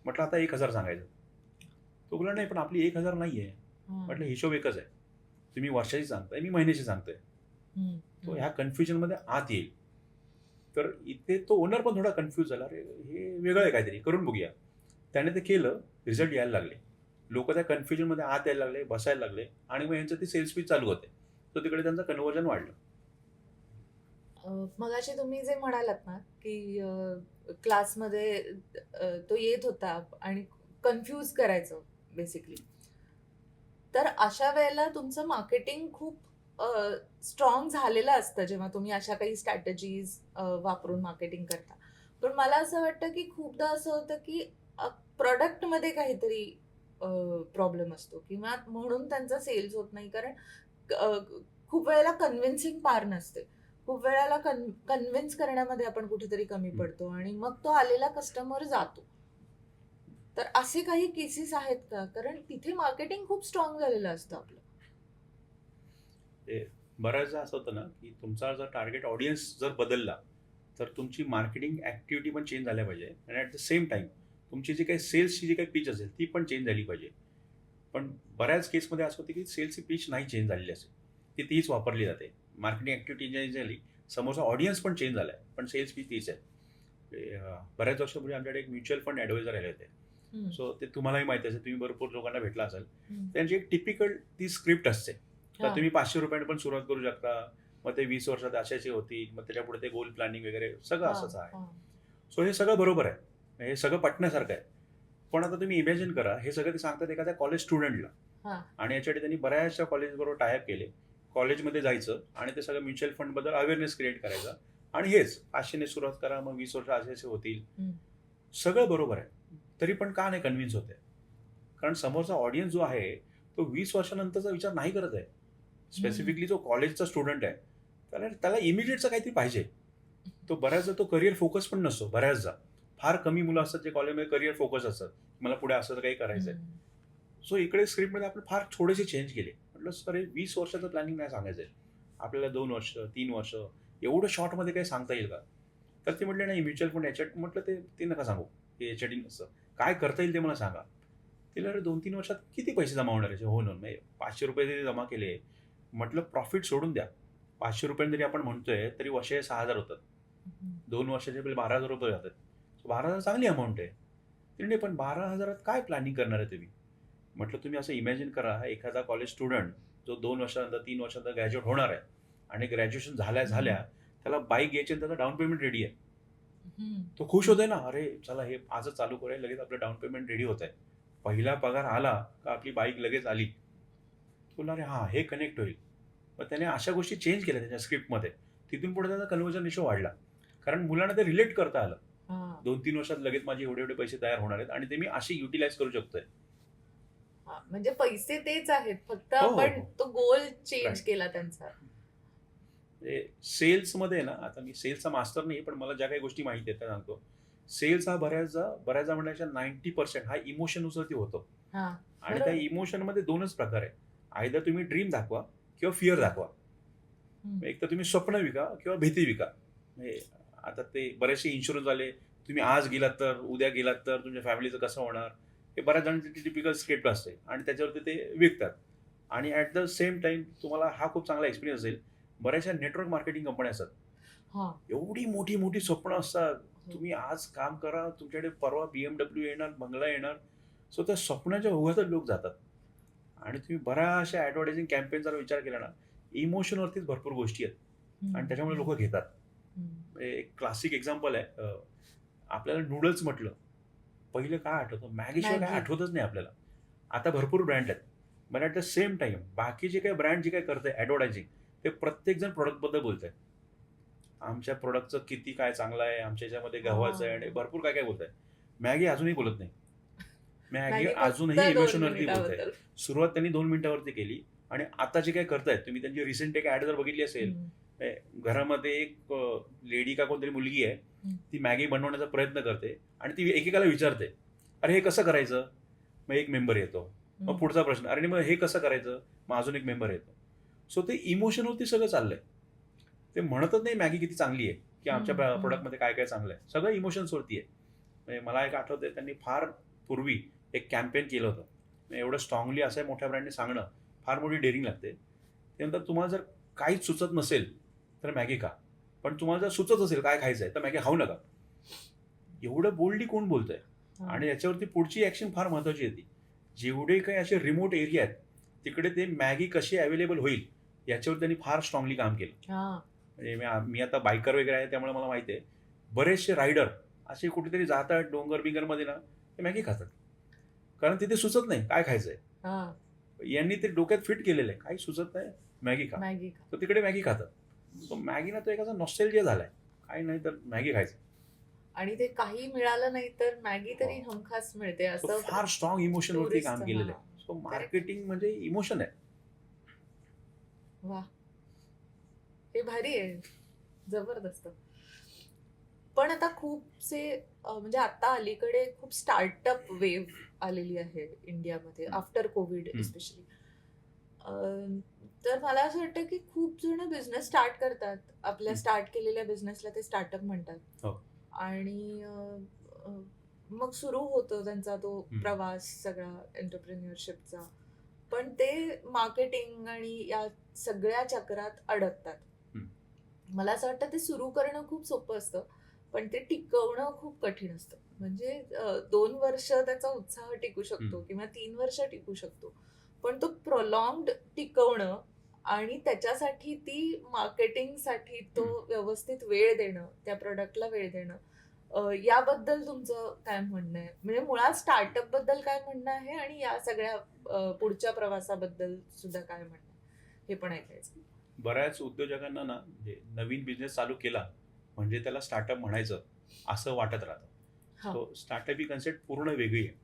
म्हटलं आता 1,000 सांगायचं. तो बोला नाही, पण आपली 1,000 नाहीये. म्हटलं हिशोब एकच आहे, तुम्ही वर्षाची सांगताय, मी महिन्याची सांगतोय. तो ह्या कन्फ्युजनमध्ये आत येईल. तर इथे तो ओनर पण थोडा कन्फ्यूज झाला, अरे हे वेगळं आहे काहीतरी, करून बघूया. त्याने ते केलं, रिझल्ट यायला लागले, लोक त्या कन्फ्युजनमध्ये आत यायला लागले, बसायला लागले, आणि मग यांचं ती सेल्स पीच चालू होते. तर तिकडे त्यांचं कन्व्हर्जन वाढलं. मगाशी तुम्ही जे म्हणालात ना की क्लासमध्ये तो येत होता आणि कन्फ्यूज करायचं बेसिकली, तर अशा वेळेला तुमचं मार्केटिंग खूप स्ट्रॉंग झालेलं असतं जेव्हा तुम्ही अशा काही स्ट्रॅटेजीज वापरून मार्केटिंग करता. पण मला असं वाटतं की खूपदा असं होतं की प्रोडक्टमध्ये काहीतरी प्रॉब्लेम असतो किंवा म्हणून त्यांचा सेल्स होत नाही, कारण खूप वेळेला कन्व्हिन्सिंग पार नसते, खूप वेळेला कन्व्हिन्स करण्यामध्ये आपण कुठेतरी कमी पडतो आणि मग तो आलेला कस्टमर जातो. तर असे काही केसेस आहेत का, कारण तिथे मार्केटिंग खूप स्ट्रॉंग झालेलं असतं आपलं. बऱ्याचदा असं होतं ना की तुमचा जर टार्गेट ऑडियन्स जर बदलला तर तुमची मार्केटिंग ॲक्टिव्हिटी पण चेंज झाल्या पाहिजे आणि ॲट द सेम टाईम तुमची जी काही सेल्सची जी काही पिच असेल ती पण चेंज झाली पाहिजे. पण बऱ्याच केसमध्ये असं होतं की सेल्सची पिच नाही चेंज झालेली असेल, ती तीच वापरली जाते. मार्केटिंग ॲक्टिव्हिटी चेंज झाली, समोरचा ऑडियन्स पण चेंज झाला आहे, पण सेल्स पिच तीच आहे. बऱ्याच वर्षापूर्वी आमच्याकडे एक म्युच्युअल फंड ॲडवायझर आले होते. सो ते तुम्हालाही माहिती असेल, तुम्ही भरपूर लोकांना भेटला असाल. त्यांची एक टिपिकल ती स्क्रिप्ट असते. तर हा. तुम्ही 500 रुपयाने पण सुरुवात करू शकता. मग ते 20 वर्षात अशाचे होतील, मग त्याच्यापुढे ते गोल प्लॅनिंग वगैरे सगळं असंच आहे. सो हे सगळं बरोबर आहे, हे सगळं पटण्यासारखं आहे. पण आता तुम्ही इमॅजिन करा, हे सगळं ते सांगतात एखाद्या कॉलेज स्टुडंटला. हा. आणि याच्यासाठी त्यांनी बऱ्याचशा कॉलेजबरोबर टायअप केले. कॉलेजमध्ये जायचं आणि ते सगळं म्युच्युअल फंडबद्दल अवेअरनेस क्रिएट करायचा आणि हेच 500ने सुरुवात करा, मग 20 वर्ष असे होतील. सगळं बरोबर आहे, तरी पण का नाही कन्व्हिन्स होते? कारण समोरचा ऑडियन्स जो आहे तो 20 वर्षानंतरचा विचार नाही करत आहे. स्पेसिफिकली जो कॉलेजचा स्टुडंट आहे, त्याला इमिडिएटचं काहीतरी पाहिजे. तो बऱ्याचदा तो करिअर फोकस पण नसतो. बऱ्याचदा फार कमी मुलं असतात जे कॉलेजमध्ये करिअर फोकस असतात, मला पुढे असं काही करायचं आहे. सो इकडे स्क्रिप्टमध्ये आपण फार थोडेसे चेंज केले. म्हटलं सर हे 20 वर्षाचं प्लॅनिंग नाही सांगायचं आहे, आपल्याला 2 वर्ष 3 वर्ष एवढं शॉर्टमध्ये काही सांगता येईल का? तर ते म्हटले नाही म्युच्युअल फंड याच्यात. म्हटलं ते नका सांगू, हे याच्यासाठी नसतं, काय करता येईल ते मला सांगा. तिला अरे 2-3 वर्षात किती पैसे जमा होणार आहे? हो ना, नाही 500 रुपये जरी जमा केले, म्हटलं प्रॉफिट सोडून द्या. 500 रुपयांनी जरी आपण म्हणतोय तरी वर्षे 6,000 होतात. 2 वर्षाचे आपले 12,000 रुपये जातात. 12,000 चांगली अमाऊंट आहे. नाही पण 12,000 काय प्लॅनिंग करणार आहे तुम्ही? म्हटलं तुम्ही असं इमॅजिन करा, एखादा कॉलेज स्टुडंट जो 2 वर्षानंतर 3 वर्षानंतर ग्रॅज्युएट होणार आहे आणि ग्रॅज्युएशन झाल्या त्याला बाईक घ्यायची आणि त्याचा डाऊन पेमेंट रेडी आहे. तो खुश होतोय ना, अरे चला हे आजच चालू करूया, लगेच आपलं डाऊन पेमेंट रेडी होत आहे. पहिला पगार आला का आपली बाईक लगेच आली. तुला अरे हां हे कनेक्ट होईल. मग त्याने अशा गोष्टी चेंज केल्या त्याच्या स्क्रिप्टमध्ये. तिथून पुढे त्याचा कन्व्हर्जन रेशो वाढला, कारण मुलांना ते रिलेट करता आलं. 2-3 वर्षात लगेच माझे एवढे एवढे पैसे तयार होणार आहेत आणि ते मी अशी युटिलाइज करू शकतोय. म्हणजे पैसे तेच आहेत, फक्त हो, आपण हो. तो गोल चेंज Right. केला त्यांचा. सेल्समध्ये ना, आता मी सेल्सचा मास्टर नाही, पण मला ज्या काही गोष्टी माहिती आहेत त्या सांगतो. सेल्स हा बऱ्याचदा म्हणण्याच्या 90% हा इमोशनवरती होतो. हा, आणि त्या बरोबर. इमोशनमध्ये 2च प्रकार आहे. आयदर तुम्ही ड्रीम दाखवा किंवा फिअर दाखवा. एक तर तुम्ही स्वप्न विका किंवा भीती विका. म्हणजे आता ते बरेचसे इन्शुरन्स आले, तुम्ही आज गेलात तर उद्या गेलात तर तुमच्या फॅमिलीचं कसं होणार, हे बऱ्याच जणांची टिपिकल स्क्रिप्ट असते आणि त्याच्यावरती ते विकतात. आणि ॲट द सेम टाइम तुम्हाला हा खूप चांगला एक्सपिरियन्स असेल, बऱ्याचशा नेटवर्क मार्केटिंग कंपन्या असतात. हा. एवढी मोठी मोठी स्वप्न असतात, तुम्ही आज काम करा, तुमच्याकडे परवा BMW येणार, बंगला येणार. सो त्या स्वप्नाच्या ओघातच लोक जातात. आणि तुम्ही बऱ्याचशा ॲडव्हर्टायझिंग कॅम्पेनचा विचार केला ना, इमोशनवरतीच भरपूर गोष्टी आहेत आणि त्याच्यामुळे लोक घेतात. एक क्लासिक एक्झाम्पल आहे, आपल्याला नूडल्स म्हटलं, पहिलं काय आठवतं? मॅगीशिवाय काय मॅगी. आठवतच नाही आपल्याला. आता भरपूर ब्रँड आहेत, पण ॲट द सेम टाइम बाकी जे काही ब्रँड जे काही करते ॲडव्हर्टायझिंग, ते प्रत्येकजण प्रोडक्टबद्दल बोलत आहे. आमच्या प्रोडक्टचं किती काय चांगलं आहे, आमच्या याच्यामध्ये गव्हाचं आहे आणि भरपूर काय काय बोलत आहे. मॅगी अजूनही बोलत नाही. मॅगी फक्त अजूनही 2 इमोशनवरती बोलत आहे. मिनिटाबद्दल. सुरुवात त्यांनी 2 मिनिटावरती केली आणि आता जे काही करतायत, तुम्ही त्यांची रिसेंट एक ॲड जर बघितली असेल, घरामध्ये एक लेडी का कोणतरी मुलगी आहे, ती मॅगी बनवण्याचा प्रयत्न करते आणि ती एकेकाला विचारते, अरे हे कसं करायचं? मग एक मेंबर येतो. मग पुढचा प्रश्न, अरे मग हे कसं करायचं? मग अजून एक मेंबर येतो. सो ते इमोशनवरती सगळं चाललंय. ते म्हणतच नाही मॅगी किती चांगली आहे की आमच्या प्रोडक्टमध्ये काय काय चांगलं आहे. सगळं इमोशन्सवरती आहे. म्हणजे मला एक आठवतंय, त्यांनी फार पूर्वी एक कॅम्पेन केलं होतं. एवढं स्ट्रॉंगली असं मोठ्या ब्रँडने सांगणं फार मोठी डेअरिंग लागते. त्यानंतर तुम्हाला जर काहीच सुचत नसेल तर मॅगी खा, पण तुम्हाला जर सुचत असेल काय खायचं आहे तर मॅगी खाऊ नका. एवढं बोल्डली कोण बोलतंय? आणि याच्यावरती पुढची ॲक्शन फार महत्त्वाची येते. जेवढे काही असे रिमोट एरिया आहेत तिकडे ते मॅगी कशी अवेलेबल होईल याच्यावर त्यांनी फार स्ट्रॉंगली काम केलं. म्हणजे मी आता बायकर वगैरे आहे, त्यामुळे मला माहिती आहे, बरेचसे रायडर असे कुठेतरी जातात डोंगर बिंगरमध्ये ना, ते मॅगी खातात, कारण तिथे सुचत नाही काय खायचं आहे. यांनी ते डोक्यात फिट केलेलं आहे, काही सुचत नाही मॅगी खा, तर तिकडे मॅगी खातात. सो मॅगीना तो एखादा नॉस्टॅल्जिया झालाय, काही नाही तर मॅगी खायचं. आणि ते काही मिळालं नाही तर मॅगी तरी हमखास मिळते असं फार स्ट्रॉंग इमोशनवरती काम केलेलं आहे. सो मार्केटिंग म्हणजे इमोशन आहे. वा, हे भारी आहे, जबरदस्त. पण आता खूपसे म्हणजे आता अलीकडे खूप स्टार्टअप वेव्ह आलेली आहे इंडियामध्ये आफ्टर कोविड एस्पेशली. तर तर मला असं वाटतं की खूप जण बिझनेस स्टार्ट करतात. आपल्या हं. स्टार्ट केलेल्या बिझनेसला ते स्टार्टअप म्हणतात. हो. आणि अ, मग सुरू होतो त्यांचा तो हं. प्रवास सगळा एंटरप्रेन्युअरशिपचा. पण ते मार्केटिंग आणि या सगळ्या चक्रात अडकतात. हं. मला असं वाटतं ते सुरू करणं खूप सोपं असतं, पण ते टिकवणं खूप कठीण असतं. म्हणजे 2 वर्ष त्याचा उत्साह टिकू शकतो हं. किंवा 3 वर्ष टिकू शकतो. पण तो प्रोलॉन्ग्ड टिकवणं आणि त्याच्यासाठी ती मार्केटिंगसाठी तो हं. व्यवस्थित वेळ देणं, त्या प्रॉडक्टला वेळ देणं, याबद्दल तुमचं काय म्हणणं आहे? म्हणजे मुळात स्टार्टअप बद्दल काय म्हणणं आहे आणि या सगळ्या पुढच्या प्रवासाबद्दल सुद्धा काय म्हणणं आहे? हे पण ऐकायचं. बऱ्याच उद्योजकांना ना म्हणजे नवीन बिझनेस चालू केला म्हणजे त्याला स्टार्टअप म्हणायचं असं वाटत राहतं. हां. सो स्टार्टअप ही कन्सेप्ट पूर्ण वेगळी आहे.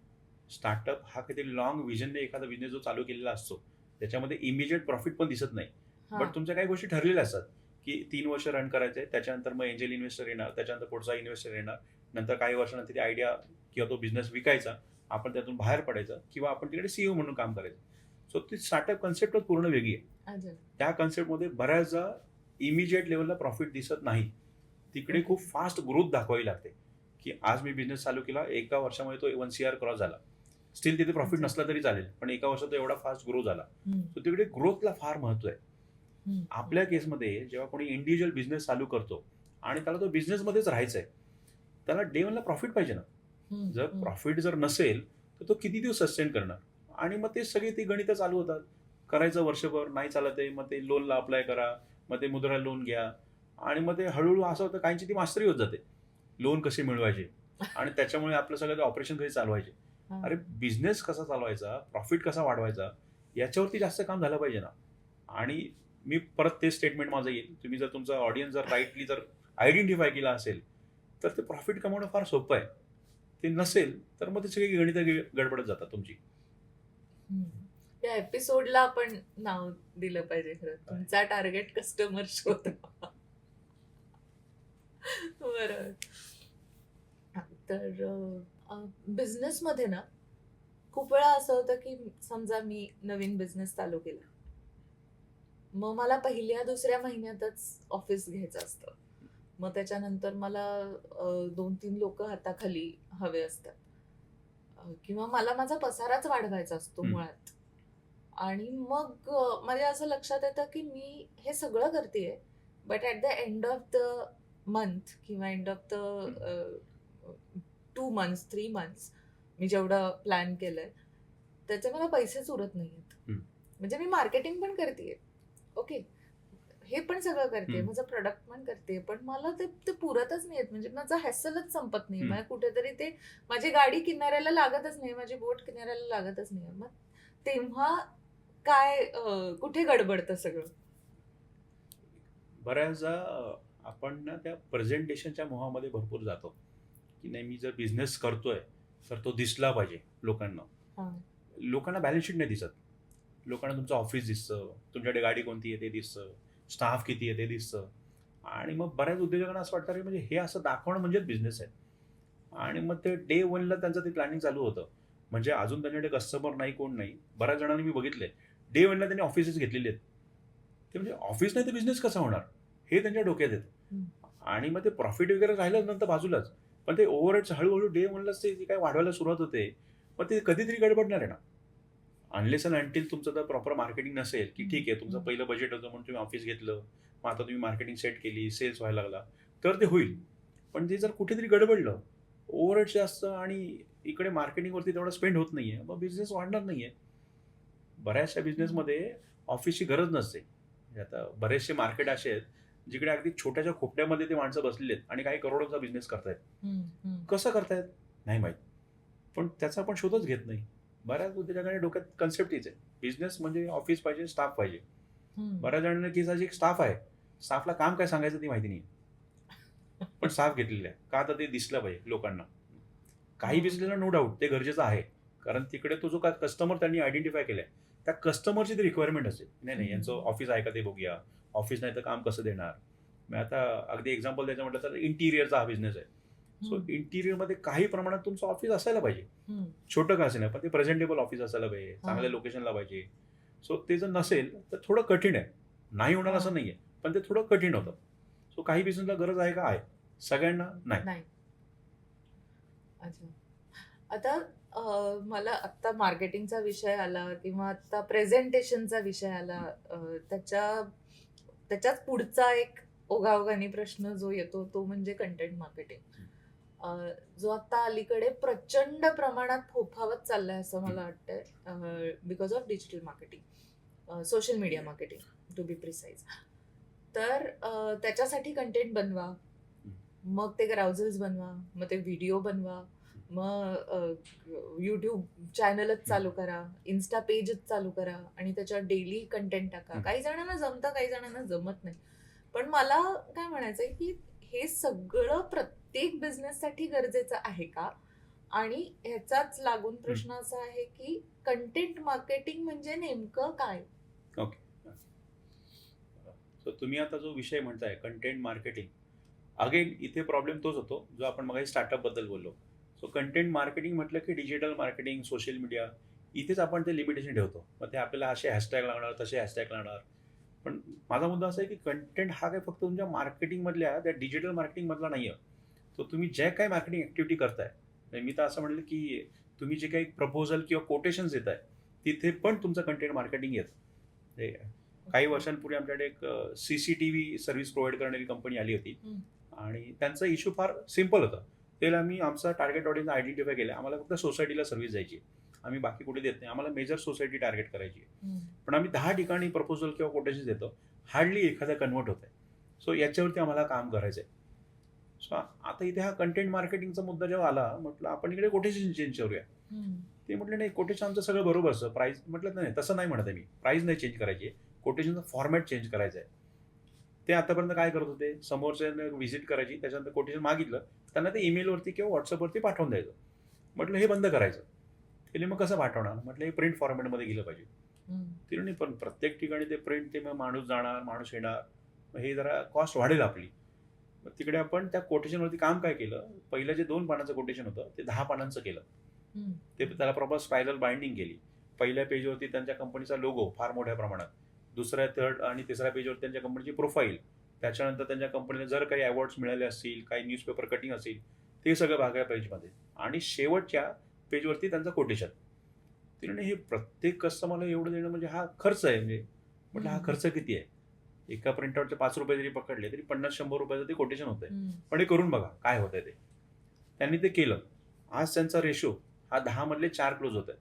स्टार्टअप हा काहीतरी लॉंग विजनने एखादा बिझनेस जो चालू केलेला असतो त्याच्यामध्ये इमिजिएट प्रॉफिट पण दिसत नाही. हां. बट तुमच्या काही गोष्टी ठरलेल्या असतात की 3 वर्ष रन करायचे, त्याच्यानंतर मग एंजल इन्व्हेस्टर येणार, त्याच्यानंतर पुढचा इन्व्हेस्टर येणार, नंतर काही वर्षानंतर ती आयडिया किंवा तो बिझनेस विकायचा, आपण त्यातून बाहेर पडायचं किंवा आपण तिकडे सीईओ म्हणून काम करायचं. सो ती स्टार्टअप कन्सेप्टच पूर्ण वेगळी आहे. अच्छा. त्या कन्सेप्टमध्ये बऱ्याचदा इमिजिएट लेवलला प्रॉफिट दिसत नाही. तिकडे खूप फास्ट ग्रोथ दाखवावी लागते, की आज मी बिझनेस चालू केला, एका वर्षामध्ये तो 1 CR क्रॉस झाला. स्टिल तिथे प्रॉफिट अच्छा. नसला तरी चालेल, पण एका वर्षात तो एवढा फास्ट ग्रो झाला. हं. सो तिकडे ग्रोथला फार महत्त्व आहे. हं. आपल्या केसमध्ये जेव्हा कोणी इंडिव्हिज्युअल बिझनेस चालू करतो आणि त्याला तो बिझनेसमध्येच राहायचं आहे, त्याला डे वनला प्रॉफिट पाहिजे ना. हं. जर हं. प्रॉफिट जर नसेल तर तो किती दिवस सस्टेन करणार? आणि मग ते सगळी ती गणितं चालू होतात. करायचं वर्षभर, नाही चालत आहे, मग ते लोनला अप्लाय करा, मग ते मुद्रा लोन घ्या आणि मग ते हळूहळू असं होतं काहींची ती मास्टरी होत जाते. लोन कसे मिळवायचे आणि त्याच्यामुळे आपलं सगळं ते ऑपरेशन कसे चालवायचे. हां. अरे बिझनेस कसा चालवायचा, प्रॉफिट कसा वाढवायचा याच्यावरती जास्त काम झालं पाहिजे ना. आणि मी परत तेच स्टेटमेंट माझं येईल, तुम्ही जर तुमचा ऑडियन्स जर राईटली जर आयडेंटिफाय केला असेल तर ते प्रॉफिट कमवणं फार सोपं आहे. ते नसेल तर मग ते सगळी गणितं गडबडत जातात तुमची. हं. या एपिसोडला आपण नाव दिलं पाहिजे खरं. तुमचा टार्गेट कस्टमर शोधा. बरोबर. हां, तर बिझनेसमध्ये ना खूप वेळा असं होतं, की समजा मी नवीन बिझनेस चालू केला. मग मला पहिल्या दुसऱ्या महिन्यातच ऑफिस घ्यायचं असतं. मग त्याच्यानंतर मला 2-3 लोकं हाताखाली हवे असतात. किंवा मला माझा पसाराच वाढवायचा असतो हं. मुळात. आणि मग माझ्या असं लक्षात येतं, की मी हे सगळं करतेय, but at the end of the month किंवा एंड ऑफ द हं. 2 मंथ्स, 3 मंथ्स मी जेवढं प्लॅन केलंय, त्याचे मला पैसेच उरत नाहीयेत. हं. म्हणजे मी मार्केटिंग पण करतेय. ओके. हे पण सगळं करते, हं. माझं प्रॉडक्ट पण करते, पण मला ते ते पुरतच नाहीयेत. म्हणजे माझं हॅसलच संपत नाही. हं. म्हणजे कुठेतरी ते माझी गाडी किनाऱ्याला लागतच नाही, माझी बोट किनाऱ्याला लागतच नाही. मग तेव्हा काय कुठे गडबडतं सगळं? बऱ्याचदा आपण ना त्या प्रेझेंटेशनच्या मोहामध्ये भरपूर जातो, की नाही मी जर बिझनेस करतोय तर तो दिसला पाहिजे लोकांना. हां. लोकांना बॅलन्स शीट नाही दिसत. लोकांना तुमचं ऑफिस दिसतं, तुमच्याकडे गाडी कोणती आहे ते दिसतं, स्टाफ किती आहे ते दिसतं. आणि मग बऱ्याच उद्योजकांना असं वाटतं, की म्हणजे हे असं दाखवणं म्हणजेच बिझनेस आहे. आणि मग ते डे वनला त्यांचं ते प्लॅनिंग चालू होतं. म्हणजे अजून त्यांच्याकडे कस्टमर नाही, कोण नाही. बऱ्याच जणांनी मी बघितलंय, डे वनला त्यांनी ऑफिसेस घेतलेले आहेत. ते म्हणजे ऑफिस नाही तर बिझनेस कसा होणार? हे त्यांच्या डोक्यात येतं. हं. आणि मग ते प्रॉफिट वगैरे राहिलं नंतर बाजूलाच. पण ते ओव्हरहेड्स हळू डे वनलाच ते काय वाढवायला सुरुवात होते. मग ते कधीतरी गडबडणार आहे ना. अनलेस अँड अंटिल तुमचं तर प्रॉपर मार्केटिंग नसेल, की ठीक आहे तुमचं पहिलं बजेट होतं म्हणून तुम्ही ऑफिस घेतलं. मग आता तुम्ही मार्केटिंग सेट केली, सेल्स व्हायला लागला, तर ते होईल. पण ते जर कुठेतरी गडबडलं, ओव्हरहेड जास्त आणि इकडे मार्केटिंगवरती तेवढा स्पेंड होत नाहीये, मग बिझनेस वाढणार नाहीये. बऱ्याचशा बिझनेसमध्ये ऑफिसची गरज नसते. म्हणजे आता बरेचसे मार्केट असे आहेत, जिकडे अगदी छोट्याशा खोपट्यामध्ये ते माणसं बसलेली आहेत आणि काही करोडोचा बिझनेस करतायत. हं. हं. कसं करतायत? नाही माहीत. पण त्याचा आपण शोधच घेत नाही. बऱ्याच उद्योजकांच्या डोक्यात कन्सेप्ट हीच आहे. बिझनेस म्हणजे ऑफिस पाहिजे, स्टाफ पाहिजे. हं. बऱ्याच जणांना की एक स्टाफ आहे. स्टाफला काम काय सांगायचं ती माहिती नाही. पण स्टाफ घेतलेला आहे. का तर ते दिसलं पाहिजे लोकांना. काही हां. बिझनेसला नो डाऊट ते गरजेचं आहे. कारण तिकडे तो जो कस्टमर त्यांनी आयडेंटिफाय केलाय, त्या कस्टमरची ती रिक्वायरमेंट असेल. नाही, नाही यांचं ऑफिस आहे का ते बघूया. ऑफिस नाही तर काम कसं देणार? मग आता अगदी एक्झाम्पल द्यायचं म्हटलं तर इंटिरियरचा हा बिझनेस आहे. सो हं. इंटिरियरमध्ये काही प्रमाणात तुमचं ऑफिस असायला पाहिजे. हं. छोटं का असेना, पण ते प्रेझेंटेबल ऑफिस असायला पाहिजे. चांगल्या हां. लोकेशनला पाहिजे. सो ते जर नसेल तर थोडं कठीण आहे. नाही होणार असं नाहीये, पण ते थोडं कठीण होतं. सो काही बिझनेसला गरज आहे का? आहे. सगळ्यांना नाही. नाही. अच्छा. आता मला आत्ता मार्केटिंगचा विषय आला किंवा आत्ता प्रेझेंटेशनचा विषय आला, त्याच्याच पुढचा एक ओघाओघानी प्रश्न जो येतो तो म्हणजे कंटेंट मार्केटिंग, जो आता अलीकडे प्रचंड प्रमाणात फोफावत चाललाय असं मला वाटतंय, because of digital marketing, social media marketing to be precise. तर त्याच्यासाठी कंटेंट बनवा, मग ते ब्राउझर्स बनवा, मग ते व्हिडिओ बनवा, मग यूट्यूब चॅनलच चालू करा, इन्स्टा पेजच चालू करा आणि त्याच्यावर डेली कंटेंट टाका. काही जणांना जमतं, काही जणांना जमत नाही. पण मला काय म्हणायचंय की हे सगळं प्रत्येक बिझनेससाठी गरजेचं आहे का? आणि ह्याचाच लागून प्रश्न असा आहे की कंटेंट मार्केटिंग म्हणजे नेमकं काय? ओके. सो तुम्ही आता जो विषय म्हणताय कंटेंट मार्केटिंग, अगेन इथे प्रॉब्लेम तोच होतो जो आपण मग स्टार्टअप बद्दल बोललो. सो कंटेंट मार्केटिंग म्हटलं की डिजिटल मार्केटिंग, सोशल मीडिया, इथेच आपण ते लिमिटेशन ठेवतो. मग ते आपल्याला असे हॅशटॅग लागणार, तसे हॅशटॅग लागणार. पण माझा मुद्दा असा आहे की कंटेंट हा काय फक्त तुमच्या मार्केटिंगमधल्या त्या डिजिटल मार्केटिंगमधला नाही आहे. तो तुम्ही जे काही मार्केटिंग ॲक्टिव्हिटी करताय, म्हणजे मी तर असं म्हणलं की तुम्ही जे काही प्रपोजल किंवा कोटेशन्स देताय तिथे पण तुमचं कंटेंट मार्केटिंग येतं. काही वर्षांपूर्वी आमच्याकडे एक CCTV सर्व्हिस प्रोव्हाइड करणारी कंपनी आली होती आणि त्यांचा इश्यू फार सिम्पल होता. त्याला आम्ही आमचा टार्गेट ऑडियन्स आयडेंटिफाय केला. आम्हाला फक्त सोसायटीला सर्व्हिस द्यायची, आम्ही बाकी कुठे देत नाही. आम्हाला मेजर सोसायटी टार्गेट करायची. पण आम्ही 10 ठिकाणी प्रपोजल किंवा कोटेशन देतो, हार्डली एखादा कन्वर्ट होत आहे. सो याच्यावरती आम्हाला काम करायचं आहे. सो आता इथे हा कंटेंट मार्केटिंगचा मुद्दा जेव्हा आला, म्हटलं आपण इकडे कोटेशन चेंज करूया. ते म्हटलं नाही, कोटेशन आमचं सगळं बरोबर असतं, प्राईस. म्हटलं नाही, तसं नाही म्हणत आहे मी. प्राईस नाही चेंज करायची, कोटेशनचा फॉर्मॅट चेंज करायचा आहे. ते आतापर्यंत काय करत होते, समोरच्या व्हिजिट करायची, त्याच्यानंतर कोटेशन मागितलं त्यांना ते ईमेलवरती किंवा व्हॉट्सअपवरती पाठवून द्यायचं. म्हटलं हे बंद करायचं. ते मग कसं पाठवणार? म्हटलं हे प्रिंट फॉर्मॅटमध्ये गेलं पाहिजे. ते नाही, पण प्रत्येक ठिकाणी ते प्रिंट, ते मग माणूस जाणार, माणूस येणार, मग हे जरा कॉस्ट वाढेल आपली. मग तिकडे आपण त्या कोटेशनवरती काम काय केलं, पहिलं जे 2 पानाचं कोटेशन होतं ते 10 पानांचं केलं. ते त्याला प्रॉपर स्पायरल बाइंडिंग केली. पहिल्या पेजवरती त्यांच्या कंपनीचा लोगो फार मोठ्या प्रमाणात, दुसऱ्या, थर्ड आणि तिसऱ्या पेजवर त्यांच्या कंपनीची प्रोफाईल, त्याच्यानंतर त्यांच्या कंपनीला जर काही अवॉर्ड्स मिळाले असतील, काही न्यूजपेपर कटिंग असेल, ते सगळं भागा पेजमध्ये, आणि शेवटच्या पेजवरती त्यांचं कोटेशन. तिने हे प्रत्येक कस्टमरला एवढं देणं म्हणजे हा खर्च आहे. म्हणजे म्हटलं हा खर्च किती आहे? एका प्रिंटआउटचे 5 रुपये जरी पकडले तरी 50-100 रुपयाचं ते कोटेशन होत आहे. पण हे करून बघा काय होत आहे ते. त्यांनी ते केलं. आज त्यांचा रेशो हा 10 मधले 4 क्लोज होत आहे.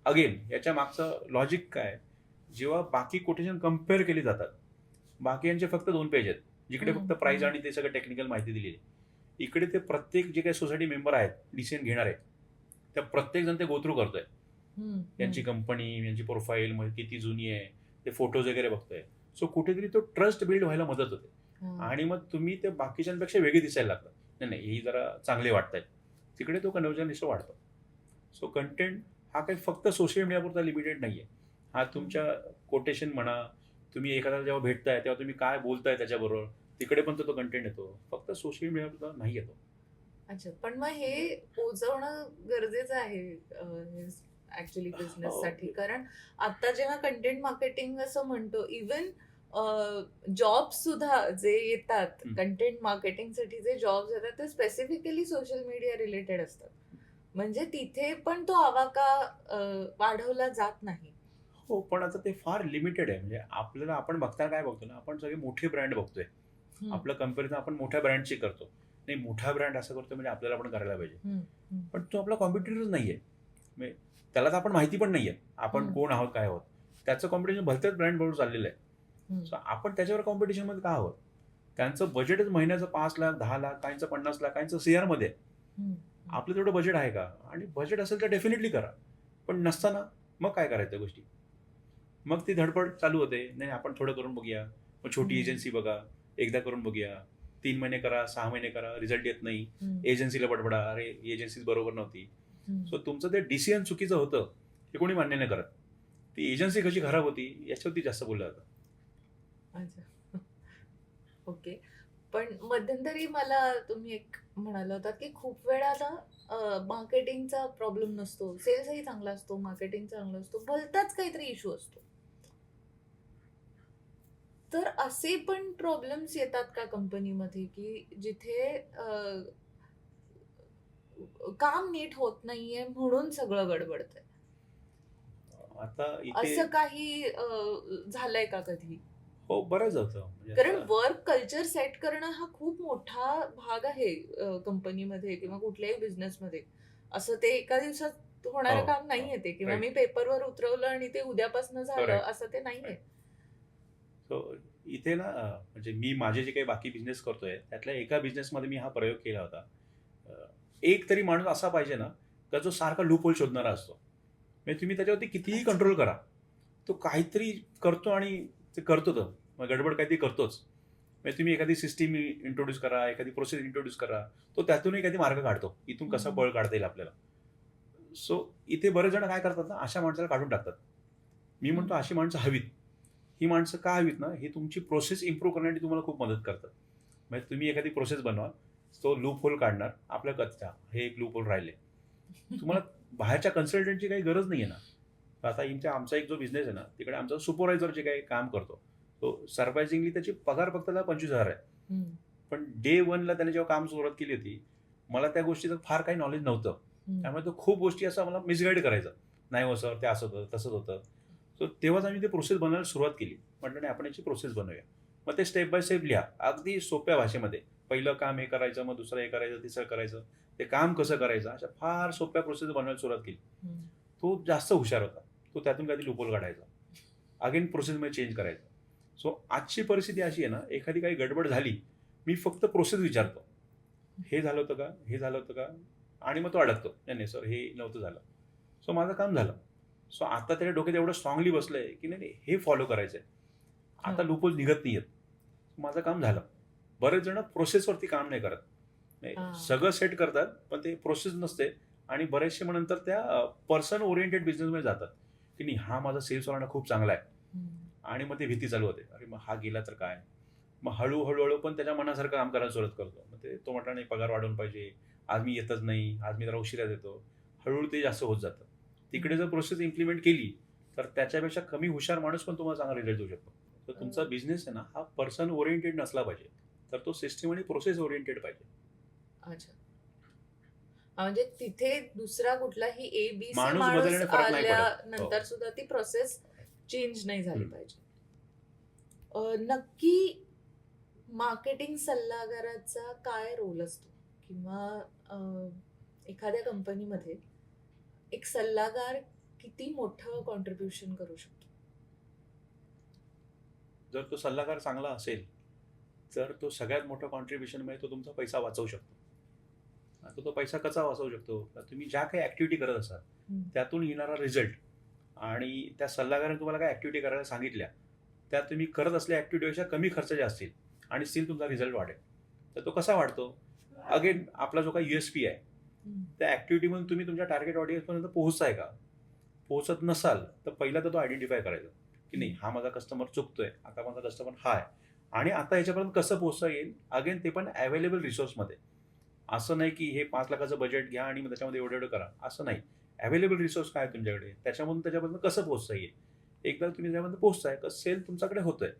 अगेन याच्या मागचं लॉजिक काय? जेव्हा बाकी कोटेशन कम्पेअर केली जातात, बाकी यांचे फक्त 2 पेज आहेत, जिकडे फक्त प्राइस आणि ते सगळं टेक्निकल माहिती दिलेली आहे. इकडे ते प्रत्येक जे काही सोसायटी मेंबर आहेत, डिसिजन घेणार आहेत, त्या प्रत्येक जण ते गोथ्रू करतोय. यांची कंपनी, यांची प्रोफाईल किती जुनी आहे, ते फोटोज वगैरे बघतोय. सो कुठेतरी तो ट्रस्ट बिल्ड व्हायला मदत होते. आणि मग तुम्ही ते बाकीच्यांपेक्षा वेगळे दिसायला लागतात. नाही नाही, ही जरा चांगले वाटतात, तिकडे तो कन्वर्जन रेशो वाढतो. सो कंटेंट हा काही फक्त सोशल मीडियापुरता लिमिटेड नाहीये. हा तुमच्या कोटेशन म्हणा, तुम्ही एखाद्याला जेव्हा भेटताय तेव्हा तुम्ही काय बोलताय त्याच्याबरोबर, तिकडे पण तो कंटेंट येतो. फक्त सोशल मीडियापुरता नाही येतो. अच्छा, पण मग हे पोहोचवणं गरजेचं आहे ऍक्च्युली बिझनेससाठी. कारण आता जेव्हा कंटेंट मार्केटिंग असं म्हणतो, इवन जॉब सुद्धा जे येतात कंटेंट मार्केटिंगसाठी, जे जॉब्स येतात ते स्पेसिफिकली सोशल मीडिया रिलेटेड असतात. म्हणजे तिथे पण तो आवाका वाढवला जात नाही. हो, पण आता ते फार लिमिटेड आहे. म्हणजे आपल्याला, आपण बघताना काय बघतो ना, आपण सगळे मोठे ब्रँड बघतोय. आपलं कंपॅरिझन आपण मोठ्या ब्रँडशी करतो. नाही, मोठा ब्रँड असं करतो म्हणजे आपल्याला पण करायला पाहिजे. पण तो आपला कॉम्पिटिटरच नाहीये. म्हणजे त्याला तर आपण माहिती पण नाहीये आपण कोण आहोत, काय आहोत. त्याचं कॉम्पिटिशन भलत्याच ब्रँड बरोबर चाललेलं आहे. सो आपण त्याच्यावर कॉम्पिटिशनमध्ये का आहोत? त्यांचं बजेटच महिन्याचं 5 लाख, 10 लाख, काहींचं 50 लाख, काहींचं CR मध्ये. आपलं तेवढं बजेट आहे का? आणि बजेट असेल तर डेफिनेटली करा. पण नसताना मग काय करायचं गोष्टी? मग ती धडपड चालू होते. नाही, आपण थोडं करून बघूया, मग छोटी एजन्सी बघा, एकदा करून बघूया, 3 महिने करा, 6 महिने करा, रिझल्ट येत नाही, एजन्सीला बडबडा, अरे एजन्सी बरोबर नव्हती. सो तुमचं ते डिसिजन चुकीचं होतं हे कोणी मान्य नाही करत. ती एजन्सी कशी खराब होती याच्यावरती जास्त बोललं जातं. अच्छा, ओके. पण मध्यंतरी मला तुम्ही एक म्हणाला होता की खूप वेळा ना मार्केटिंगचा प्रॉब्लेम नसतो, सेल्सही चांगला असतो, मार्केटिंग चांगलं असतो, भलताच काहीतरी इश्यू असतो. तर असे पण प्रॉब्लेम्स येतात का कंपनीमध्ये, की जिथे काम नीट होत नाहीये म्हणून सगळं गडबडतंय? आता इथे असं काही झालंय का कधी? हो, बरंच होतं म्हणजे कारण आता वर्क कल्चर सेट करणं हा खूप मोठा भाग आहे कंपनीमध्ये किंवा कुठल्याही बिझनेसमध्ये. असं ते एका दिवसात होणारं हो, काम हो. नाहीये ते, किंवा मी राइट, पेपरवर उतरवलं आणि ते उद्यापासून झालं करेक्ट. असं ते नाहीये. सो इथे ना म्हणजे मी माझे जे काही बाकी बिझनेस करतोय, त्यातल्या एका बिझनेसमध्ये मी हा प्रयोग केला होता. अ, एक तरी माणूस असा पाहिजे ना, का जो सारखा लूपहोल शोधणारा असतो. म्हणजे तुम्ही त्याच्यावरती कितीही अच्छा. कंट्रोल करा. तो काहीतरी करतो आणि ते करतो तो. मग गडबड काहीतरी करतोच. म्हणजे तुम्ही एखादी सिस्टम इंट्रोड्यूस करा, एखादी प्रोसेस इंट्रोड्यूस करा. तो त्यातूनही काहीतरी मार्ग काढतो. इथून हं, कसा हं. पळ काढता येईल आपल्याला. सो इथे बरेच जण काय करतात ना, अशा माणसाला काढून टाकतात. मी हं. म्हणतो अशी माणसं हवीत. ही माणसं का हवीत ना, ही तुमची प्रोसेस इम्प्रूव्ह करण्यासाठी तुम्हाला खूप मदत करतात. म्हणजे तुम्ही एखादी प्रोसेस बनवा, तो लूप होल काढणार, आपल्या कच्चा हे एक लूप होल राहिले. तुम्हाला बाहेरच्या कन्सल्टंटची काही गरज नाही आहे ना. आता आमचा एक जो बिझनेस आहे ना, तिकडे आमचा सुपरवायझर जे काही काम करतो, तो सरप्रायझिंगली त्याची पगार फक्त त्याला 25,000 आहे. हं. पण डे वनला त्याने जेव्हा काम सुरुवात केली होती, मला त्या गोष्टीचं फार काही नॉलेज नव्हतं. हं. त्यामुळे तो खूप गोष्टी असं मला मिसगाईड करायचा. नाही हो सर, ते असं होतं, तसंच होतं. सो तेव्हाच आम्ही ते प्रोसेस बनवायला सुरुवात केली. म्हटलं नाही आपण याची प्रोसेस बनवूया. मग ते स्टेप बाय स्टेप लिहा. अगदी सोप्या भाषेमध्ये. पहिलं काम हे करायचं, मग दुसरं हे करायचं, तिसरं करायचं. ते काम कसं करायचं, अशा फार सोप्या प्रोसेस बनवायला सुरुवात केली. हं. तो जास्त हुशार होता. तो त्यातून काहीतरी लूपहोल काढायचा. अगेन प्रोसेसमध्ये चेंज करायचा. सो आजची परिस्थिती अशी आहे ना, एखादी काही गडबड झाली, मी फक्त प्रोसेस विचारतो. हे झालं होतं का? हे झालं होतं का? आणि मग तो अडकतो. नाही, नाही सर हे नव्हतं झालं. सो माझं काम झालं. सो आता त्याच्या डोक्यात एवढं स्ट्राँगली बसलंय, की नाही, नाही हे फॉलो करायचंय. आता हो. लूपहोल निघत नाहीयेत. माझं काम झालं. बरेच जण प्रोसेसवरती काम नाही करत. नाही, हां. सगळं सेट करतात, पण ते प्रोसेस नसते आणि बरेचसे मग नंतर त्या पर्सन ओरिएंटेड बिझनेसमध्ये जातात, की नाही हा माझा सेल्सवाला खूप चांगला आहे. हं. आणि मग ते भीती चालू होते. अरे मग हा गेला तर काय? मग हळू पण त्याच्या मनासारखं काम करायला सुरुवात करतो. मग तो म्हटला नाही पगार वाढवून पाहिजे. आज मी येतच नाही. आज मी जरा उशिरा येतो. हळूहळू ते जास्त होत जातं. हं. तिकडे जर प्रोसेस इम्प्लिमेंट केली, तर त्याच्यापेक्षा कमी हुशार माणूस पण तुम्हाला चांगला रिझल्ट देऊ शकतो. तर तुमचा बिझनेस आहे ना, हा पर्सन ओरिएंटेड नसला पाहिजे. तर तो सिस्टम आणि प्रोसेस ओरिएंटेड पाहिजे. अच्छा. म्हणजे तिथे दुसरा कुठलाही ए-बी-सी माणूस माणूस बदलण्याने फरक नाही पडत. हो. आल्यानंतर सुद्धा ती प्रोसेस चेंज नाही झाली हं. पाहिजे. नक्की मार्केटिंग सल्लागाराचा काय रोल असतो? किंवा अ, एखाद्या कंपनीमध्ये एक सल्लागार किती मोठं कॉन्ट्रिब्युशन करू शकतो? जर तो सल्लागार चांगला असेल, तर तो सगळ्यात मोठं कॉन्ट्रिब्युशन म्हणजे तो तुमचा पैसा वाचवू शकतो. आता तो पैसा कसा वाचवू शकतो? तर तुम्ही ज्या काही ॲक्टिव्हिटी करत असाल, हं. त्यातून येणारा रिझल्ट आणि त्या सल्लागाराने तुम्हाला काही ॲक्टिव्हिटी करायला सांगितल्या, त्या तुम्ही करत असलेल्या ॲक्टिव्हिटीपेक्षा कमी खर्चाच्या असतील आणि स्टिल तुमचा रिझल्ट वाढेल. तर तो कसा वाढतो? अगेन आपला जो काही USP आहे, हं. त्या ॲक्टिव्हिटीमधून तुम्ही तुमच्या टार्गेट ऑडियन्सपर्यंत पोहोचताय का? पोहोचत नसाल, तर पहिला तर तो आयडेंटिफाय करायचा, की नाही हा माझा कस्टमर चुकतोय, आता माझा कस्टमर हा आहे आणि आता ह्याच्यापर्यंत कसं पोहोचता येईल? अगेन ते पण अवेलेबल रिसोर्समध्ये. असं नाही की हे 5,00,000चं बजेट घ्या आणि मग त्याच्यामध्ये एवढं-एवढं करा, असं नाही. अवेलेबल रिसोर्स काय आहे तुमच्याकडे? त्याच्यामधून त्याच्यापर्यंत कसं पोहोचता येईल? एकदा तुम्ही त्याच्यापर्यंत पोहोचताय, तर सेल तुमच्याकडे होतोय.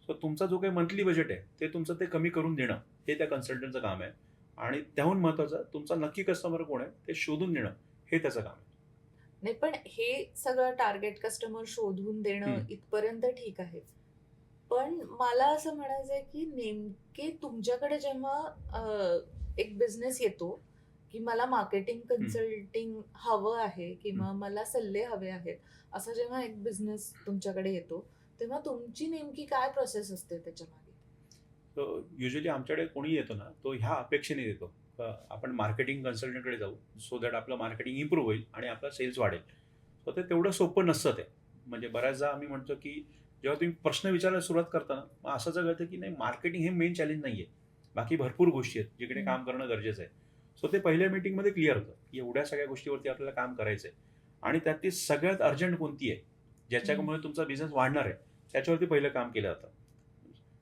सो तुमचा जो काही मंथली बजेट आहे, ते तुमचं ते कमी करून देणं, हे त्या कन्सल्टंटचं काम आहे. आणि त्याहून महत्त्वाचं तुमचा नक्की कस्टमर कोण आहे, ते शोधून देणं, हे त्याचं काम आहे. नाही, पण हे सगळं टार्गेट कस्टमर शोधून देणं हं. इथपर्यंत ठीक आहे. पण मला असं म्हणायचंय, की नेमके तुमच्याकडे जेव्हा एक बिझनेस येतो, की मला मार्केटिंग हं. कन्सल्टिंग हवं आहे हं. किंवा मला सल्ले हवे आहेत, असा जेव्हा एक बिझनेस तुमच्याकडे येतो, तेव्हा तुमची नेमकी काय प्रोसेस असते त्याच्यामागे? तर युजुअली आमच्याकडे कोणी येतो ना, तो ह्या अपेक्षेने येतो. आपण मार्केटिंग कन्सल्टंटकडे जाऊ, सो दॅट आपलं मार्केटिंग इम्प्रूव्ह होईल आणि आपला सेल्स वाढेल. सो ते तेवढं सोपं नसतं ते. म्हणजे बऱ्याचदा आम्ही म्हणतो, की जेव्हा तुम्ही प्रश्न विचारायला सुरुवात करता ना, मग असं जर कळतं, की नाही मार्केटिंग हे मेन चॅलेंज नाहीये. बाकी भरपूर गोष्टी आहेत, जिकडे हं. काम करणं गरजेचं आहे. सो ते पहिल्या मीटिंगमध्ये क्लिअर होतं, की एवढ्या सगळ्या गोष्टीवरती आपल्याला काम करायचं आहे आणि त्यातली सगळ्यात अर्जंट कोणती आहे, हं. ज्याच्यामुळे तुमचा बिझनेस वाढणार आहे, त्याच्यावरती पहिलं काम केलं जातं.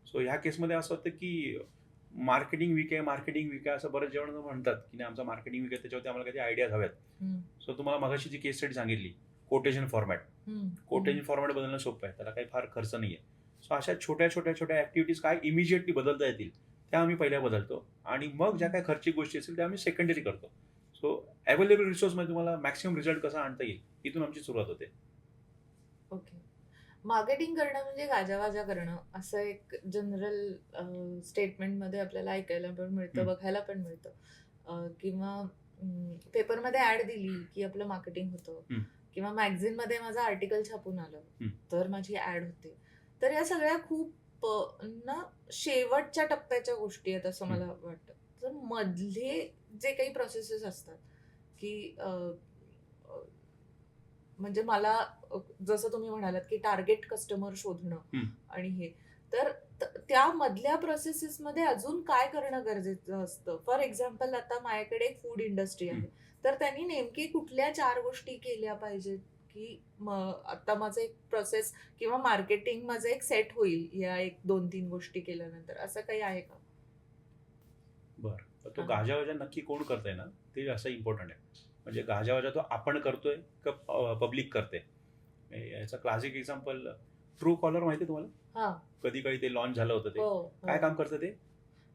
सो ह्या केसमध्ये असं होतं, की मार्केटिंग वीक आहे असं बरेच जण म्हणतात, की नाही आमचा मार्केटिंग वीक आहे त्याच्यावरती आम्हाला काही आयडियाज हव्यात. हं. सो तुम्हाला मगाशी जी केस स्टडी सांगितली, कोटेशन फॉर्मॅट. हं. हं. कोटेशन फॉर्मॅट बदलणं सोपं आहे. त्याला काही फार खर्च नाहीये. सो अशा छोट्या छोट्या छोट्या ऍक्टिव्हिटीज काय इमिजिएटली बदलता येतील त्या आम्ही पहिल्या बदलतो आणि मग ज्या काही खर्चिक गोष्टी असतील त्या आम्ही सेकंडरी करतो. सो अवेलेबल रिसोर्समध्ये तुम्हाला मॅक्सिमम रिझल्ट कसा आणता येईल इथून आमची सुरुवात होते. ओके. मार्केटिंग करणं म्हणजे गाजावाजा करणं असं एक जनरल स्टेटमेंटमध्ये आपल्याला ऐकायला पण मिळतं, हम्म. बघायला पण मिळतं. किंवा पेपरमध्ये ऍड दिली की आपलं मार्केटिंग होतं, हम्म. किंवा मॅगझिनमध्ये माझं आर्टिकल छापून आलं हम्म. तर माझी ऍड होते. तर या सगळ्या खूप ना शेवटच्या टप्प्याच्या गोष्टी आहेत असं मला वाटतं. तर मधले जे काही प्रोसेसेस असतात की म्हणजे मला जसं तुम्ही म्हणालात की टार्गेट कस्टमर शोधणं हम्म. आणि हे, तर त्या मधल्या प्रोसेसेसमध्ये अजून काय करणं गरजेचं असतं? फॉर एक्झाम्पल आता माझ्याकडे एक फूड इंडस्ट्री आहे, तर त्यांनी नेमकी कुठल्या 4 गोष्टी केल्या पाहिजेत की आता माझं एक प्रोसेस किंवा मार्केटिंग माझं एक सेट होईल या 1-2-3 गोष्टी केल्यानंतर, असं काही आहे का? बरं, तो हा. गाजावाजा नक्की कोण करतंय ना ते असं इम्पॉर्टंट आहे. म्हणजे गाजावाजा तो आपण करतोय का पब्लिक करते. याचं क्लासिक एक्झाम्पल ट्रू कॉलर माहिती आहे तुम्हाला? हा. कधी काळी ते लॉन्च झालं होतं. ते हो, काय काम करतं ते?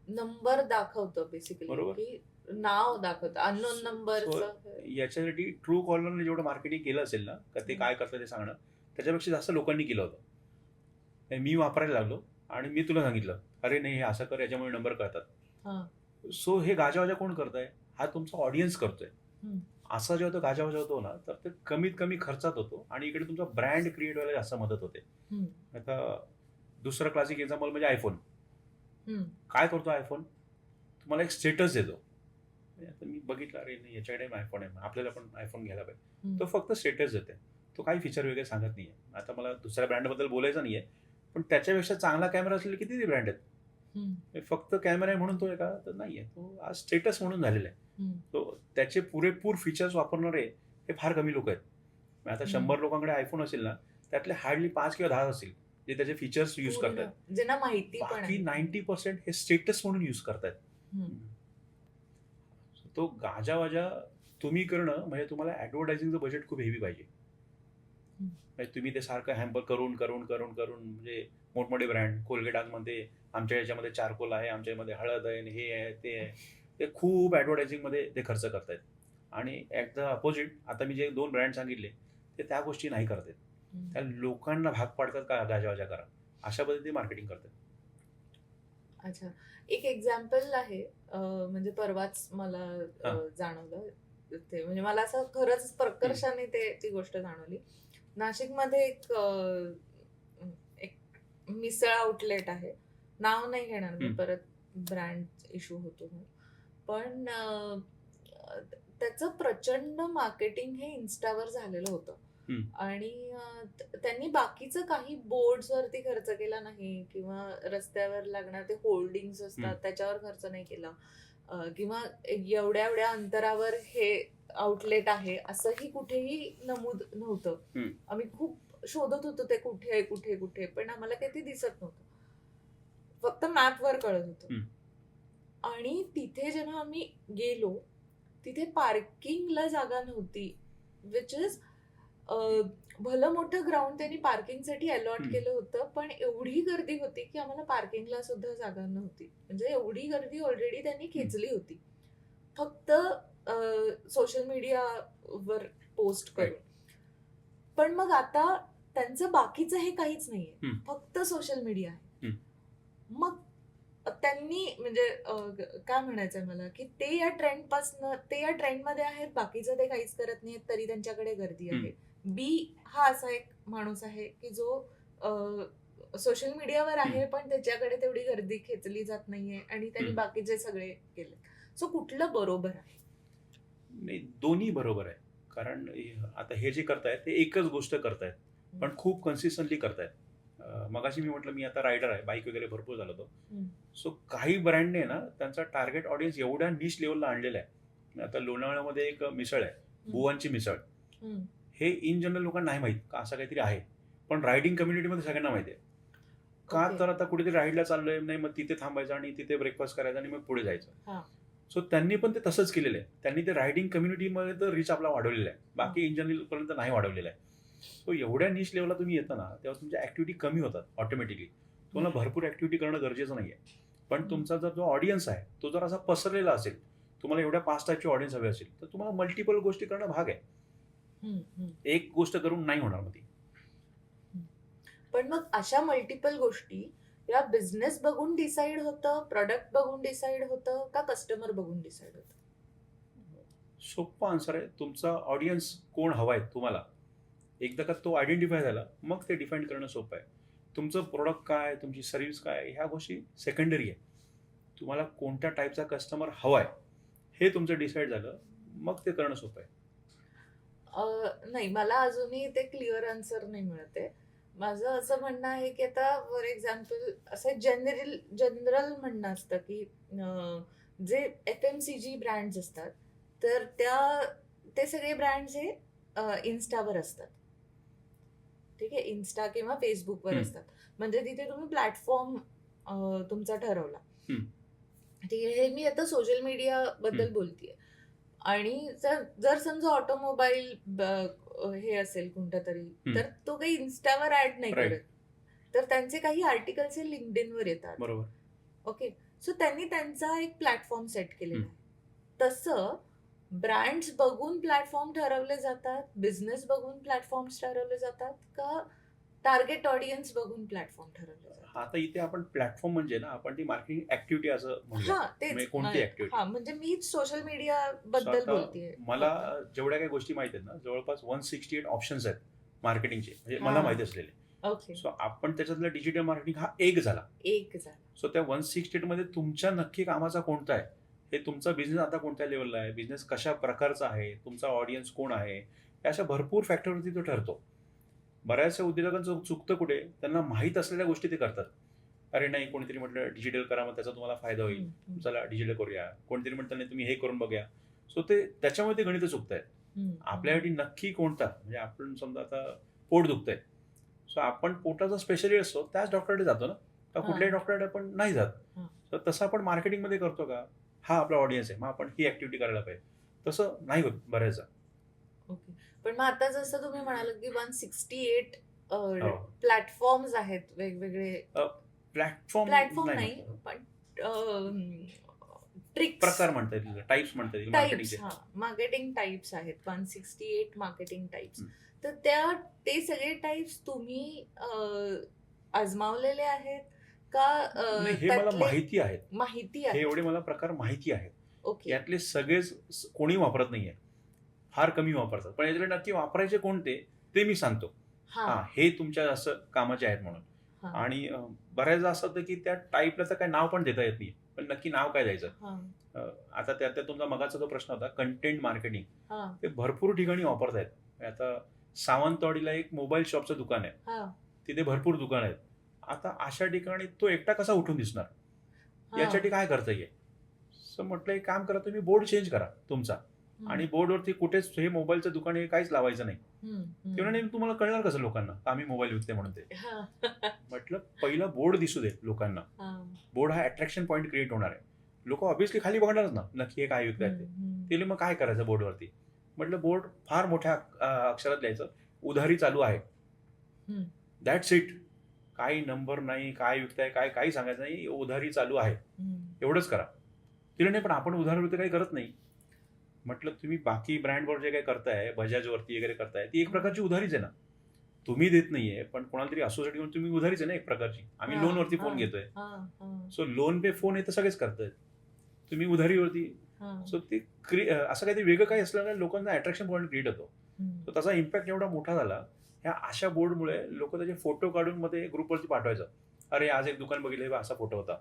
नंबर दाखवतं बेसिकली, बरोबर. की नाव दाखवतं अननोन नंबरचं. याच्यासाठी ट्रू कॉलरने जेवढं मार्केटिंग केलं असेल ना का ते काय करतं ते सांगणं, त्याच्यापेक्षा जास्त लोकांनी केलं होतं. मी वापरायला लागलो आणि मी तुला सांगितलं अरे नाही हे असं कर याच्यामुळे नंबर कळतात. हा. सो हे गाजावाजा कोण करतंय? हा तुमचा ऑडियन्स करतोय. हम्म. असा जेव्हा तो गाजावाजा होतो ना तर ते कमीत कमी खर्चात होतो आणि इकडे तुमचा ब्रँड क्रिएट व्हायला जास्त मदत होते. हम्म. आता दुसरं क्लासिक एक्झाम्पल म्हणजे आयफोन. हम्म. काय करतो आयफोन? तुम्हाला एक स्टेटस देतो. आता मी बघितलं अरे नाही याच्याकडे आयफोन आहे आपल्याला पण आयफोन घ्यायला पाहिजे. तो फक्त स्टेटस देते. तो काही फीचर वगैरे सांगत नाहीये. आता मला दुसऱ्या ब्रँडबद्दल बोलायचं नाहीये, पण त्याच्यापेक्षा चांगला कॅमेरा असलेले किती ब्रँड आहेत. फक्त कॅमेरा आहे म्हणून तो आहे का? तर नाहीये. तो आज स्टेटस म्हणून झालेला आहे. तो त्याचे पुरेपूर फीचर्स वापरणारे हे फार कमी लोक आहेत. आता 100 लोकांकडे आयफोन असेल ना त्यातले हार्डली 5 किंवा 10 असतील जे त्याचे फीचर्स युज करतात. ज्यांना माहिती पण बाकी आहे. 90% हे स्टेटस म्हणून युज करतात. तो गाजावाजा तुम्ही करणं म्हणजे तुम्हाला ऍडव्हर्टायझिंगचं बजेट खूप हेवी पाहिजे. म्हणजे तुम्ही ते सारखं हॅम्पर करून करून करून करून म्हणजे मोठमोठे ब्रँड कोलगेट आजमध्ये आमच्या याच्यामध्ये चारकोल आहे, आमच्या यामध्ये हळद आहे, हे आहे ते आहे, ते खूप ऍडव्हर्टायझिंगमध्ये ते खर्च करतायत. आणि ॲट द अपोजिट आता मी जे 2 ब्रँड सांगितले ते त्या गोष्टी नाही करतात. त्या लोकांना भाग पाडतात का गाजावाजा करा अशा पद्धतीने मार्केटिंग करतात. अच्छा, एक एक्झाम्पल आहे. म्हणजे परवाच मला जाणवलं ते, म्हणजे मला असं खरंच प्रकर्षाने ती गोष्ट जाणवली. नाशिकमध्ये एक मिसळ आउटलेट आहे. नाव नाही घेणार मी, परत ब्रँड इश्यू होतो. पण त्याचं प्रचंड मार्केटिंग हे इन्स्टावर झालेलं होतं. आणि त्यांनी बाकीचं काही बोर्ड्स वरती खर्च केला नाही, किंवा रस्त्यावर लागणार ते होल्डिंग्स असतात त्याच्यावर खर्च नाही केला, किंवा एवढ्या एवढ्या अंतरावर हे आउटलेट आहे असंही कुठेही नमूद नव्हतं. आम्ही खूप शोधत होतो ते कुठे कुठे कुठे, पण आम्हाला काही ते दिसत नव्हतं. फक्त मॅपवर कळत होतं. आणि तिथे जेव्हा आम्ही गेलो तिथे पार्किंगला जागा नव्हती, विच इज भलं मोठं ग्राउंड त्यांनी पार्किंगसाठी अलॉट केलं होतं, पण एवढी गर्दी होती की आम्हाला पार्किंगला सुद्धा जागा नव्हती. म्हणजे एवढी गर्दी ऑलरेडी त्यांनी खेचली होती फक्त सोशल मीडियावर पोस्ट करून. पण मग आता त्यांचं बाकीचं हे काहीच नाहीये, फक्त सोशल मीडिया आहे. मग त्यांनी म्हणजे काय म्हणायचंय मला की ते या ट्रेंडमध्ये आहेत, बाकीचं ते काहीच करत नाहीत, तरी त्यांच्याकडे गर्दी आहे. बी हा असा एक माणूस आहे की जो सोशल मीडियावर आहे पण त्याच्याकडे तेवढी गर्दी खेचली जात नाहीये आणि त्यांनी बाकीचे सगळे केले. सो कुठलं बरोबर आहे? नाही, दोन्ही बरोबर आहे. कारण आता हे जे करतायत ते एकच गोष्ट करतायत, पण खूप कन्सिस्टंटली करतायत. मगाशी मी म्हटलं मी आता रायडर आहे, बाईक वगैरे भरपूर झालं होतो. सो काही ब्रँडने ना त्यांचा टार्गेट ऑडियन्स एवढ्या निश लेवलला आणलेला आहे. आता लोणावळ्यामध्ये एक मिसळ आहे, बुवांची मिसळ. हे इन जनरल लोकांना नाही माहित का असं काहीतरी आहे, पण रायडिंग कम्युनिटीमध्ये सगळ्यांना माहिती आहे. का तर आता कुठेतरी राईडला चाललोय नाही, मग तिथे थांबायचं आणि तिथे ब्रेकफास्ट करायचा आणि मग पुढे जायचं. सो त्यांनी पण ते तसंच केलेलं आहे. त्यांनी ते रायडिंग कम्युनिटीमध्ये तर रीच आपला वाढवलेला आहे, बाकी इन जनरल पर्यंत नाही वाढवलेला आहे. सो एवढ्या निश लेवलला तुम्ही येता ना, तेव्हा तुमच्या ऍक्टिव्हिटी कमी होतात ऑटोमॅटिकली. तुम्हाला भरपूर ऍक्टिव्हिटी करणं गरजेचं नाही आहे. पण तुमचा जर जो ऑडियन्स आहे तो जर असा पसरलेला असेल, तुम्हाला एवढ्या 5 टाईपची ऑडियन्स हवी असेल, तर तुम्हाला मल्टिपल गोष्टी करणं भाग आहे. एक गोष्ट करून नाही होणार मग ती. पण मग अशा मल्टिपल गोष्टी या बिझनेस बघून डिसाईड होतं, प्रोडक्ट बघून डिसाईड होतं, का कस्टमर बघून डिसाईड होतं? सोप्पा आन्सर आहे, तुमचा ऑडियन्स कोण हवा आहे तुम्हाला. एकदा का तो आयडेंटिफाय झाला, मग ते डिफाईन करणं सोपं आहे. तुमचं प्रोडक्ट काय, तुमची सर्व्हिस काय, ह्या गोष्टी सेकंडरी आहे. तुम्हाला कोणत्या टाईपचा कस्टमर हवा आहे हे तुमचं डिसाईड झालं, मग ते करणं सोपं आहे. नाही, मला अजूनही ते क्लिअर आन्सर नाही मिळत आहे. माझं असं म्हणणं आहे की आता फॉर एक्झाम्पल असं जनरल म्हणणं असतं की जे FMCG ब्रँड्स असतात, तर ते सगळे ब्रँड्स हे इन्स्टावर असतात. ठीक आहे, इन्स्टा किंवा फेसबुकवर हम्म. असतात. म्हणजे तिथे तुम्ही प्लॅटफॉर्म तुमचा ठरवला. हम्म. ठीक आहे, हे मी आता सोशल मीडिया बद्दल बोलतीये. आणि जर समजा ऑटोमोबाईल हे असेल कोणतं तरी, तर तो काही इन्स्टावर ऍड नाही Right. करत, तर त्यांचे काही आर्टिकल्स हे लिंक्डइनवर येतात. बरोबर. ओके, सो त्यांनी त्यांचा एक प्लॅटफॉर्म सेट केलेला आहे. तसं ब्रँड्स बघून प्लॅटफॉर्म ठरवले जातात, बिझनेस बघून प्लॅटफॉर्म ठरवले जातात, का टार्गेट ऑडियन्स बघून प्लॅटफॉर्म ठरवले जातात? आता इथे आपण प्लॅटफॉर्म म्हणजे ना, आपण ती मार्केटिंग ऍक्टिव्हिटी असं म्हणूया. हा, तेच. म्हणजे कोणती ऍक्टिव्हिटी? हा, म्हणजे मीच सोशल मीडिया So बद्दल आता बोलतीये. मला जेवढ्या काही गोष्टी माहिती आहेत ना, जवळपास 168 ऑप्शन्स आहेत मार्केटिंगचे, म्हणजे मला हा. माहिती असलेले. ओके, सो आपण त्याच्यातलं डिजिटल मार्केटिंग हा एक झाला. एक झाला. सो त्या 168 मध्ये तुमच्या नक्की कामाचा कोणता आहे, हे तुमचा बिझनेस आता कोणत्या लेवलला आहे, बिझनेस कशा प्रकारचा आहे, तुमचा ऑडियन्स कोण आहे, या अशा भरपूर फॅक्टरवरती तो ठरतो. बऱ्याचशा उद्योजकांचं चुकतं कुठे, त्यांना माहीत असलेल्या गोष्टी ते करतात. अरे नाही, कोणीतरी म्हटलं डिजिटल करा, मग त्याचा तुम्हाला फायदा होईल, चला डिजिटल करूया. कोणतरी म्हणतं नाही, तुम्ही हे करून बघूया. सो ते त्याच्यामुळे ते गणित चुकत आहेत. आपल्यासाठी नक्की कोणता, म्हणजे आपण समजा आता पोट दुखतंय, सो आपण पोटाचा स्पेशलिस्ट असतो, त्याच डॉक्टरकडे जातो ना, तर कुठल्याही डॉक्टरकडे आपण नाही जात. हा. तर तसं आपण मार्केटिंगमध्ये करतो का, हा आपला ऑडियन्स आहे, मग आपण ही ऍक्टिव्हिटी करायला पाहिजे. तसं नाही होत बऱ्याचदा. ओके, पण मग आता जसं तुम्ही म्हणालात की 168 हो. प्लॅटफॉर्म्स आहेत वेगवेगळे. प्लॅटफॉर्म नाही, पण ट्रिक्स, प्रकार म्हणता येतील, टाईप्स म्हणता येतील टाइप्स, मार्केटिंगचे. मार्केटिंग टाइप्स आहेत 168 मार्केटिंग टाइप्स. हम्म. तर ते सगळे टाइप्स तुम्ही आजमावलेले आहेत का? नाही, हे मला माहिती आहेत. माहिती हे आहे. एवढे मला प्रकार माहिती आहेत. ओके, यातले सगळेच कोणी वापरत नाहीये, फार कमी वापरतात. पण यातले नक्की वापरायचे कोणते ते मी सांगतो. हा, हा, हे तुमच्या असं कामाचे आहेत म्हणून. हा, आणि बऱ्याचदा असं होतं की त्या टाईपला तर काय नाव पण देता येत नाही, पण नक्की नाव काय द्यायचं. हा, आता त्यात तुमचा मगाचा जो प्रश्न होता कंटेंट मार्केटिंग, हा, ते भरपूर ठिकाणी वापरतायत. आता सावंतवाडीला एक मोबाईल शॉपचं दुकान आहे, हा, तिथे भरपूर दुकान आहेत. आता अशा ठिकाणी तो एकटा कसा उठून दिसणार, हा. यासाठी काय करता येईल. सो म्हटलं एक काम करा, तुम्ही बोर्ड चेंज करा तुमचा, आणि बोर्डवरती कुठेच हे मोबाईलचं दुकान हे काहीच लावायचं नाही. किंवा नाही, तुम्हाला कळणार कसं लोकांना आम्ही मोबाईल विकते म्हणून. ते हा, म्हटलं पहिला बोर्ड दिसू दे लोकांना. हा. बोर्ड हा अट्रॅक्शन पॉईंट क्रिएट होणार आहे. लोक ऑब्व्हियसली खाली बघणारच ना, नक्की हे काय विकतायत ते. ते मग काय करायचं बोर्डवरती. म्हटलं बोर्ड फार मोठ्या अक्षरात लिहायचं, उधारी चालू आहे. That's it. काही नंबर नाही, काय विकताय काय काही सांगायचं नाही, उधारी चालू आहे, एवढंच करा. तिला नाही, पण आपण उधारीवरती काही करत नाही. म्हटलं तुम्ही बाकी ब्रँडवर जे काही करताय, बजाजवरती वगैरे करताय, ती एक प्रकारची उधारीच आहे ना. तुम्ही देत नाहीये, पण कोणाला तरी असोसिएट म्हणून तुम्ही उधारीच आहे ना एक प्रकारची. आम्ही हा, लोनवरती हा, फोन घेतोय, हा, सो लोन पे फोन हे तर सगळेच करतायत, तुम्ही उधारीवरती. हा. सो ते असं काहीतरी वेगळं काही असल्याने लोकांना अट्रॅक्शन पॉईंट क्रिएट होतो. तर त्याचा इम्पॅक्ट एवढा मोठा झाला. ह्या अशा बोर्डमुळे लोक त्याचे फोटो काढून मध्ये ग्रुपवरती पाठवायचं, अरे आज एक दुकान बघितलं, असा फोटो होता.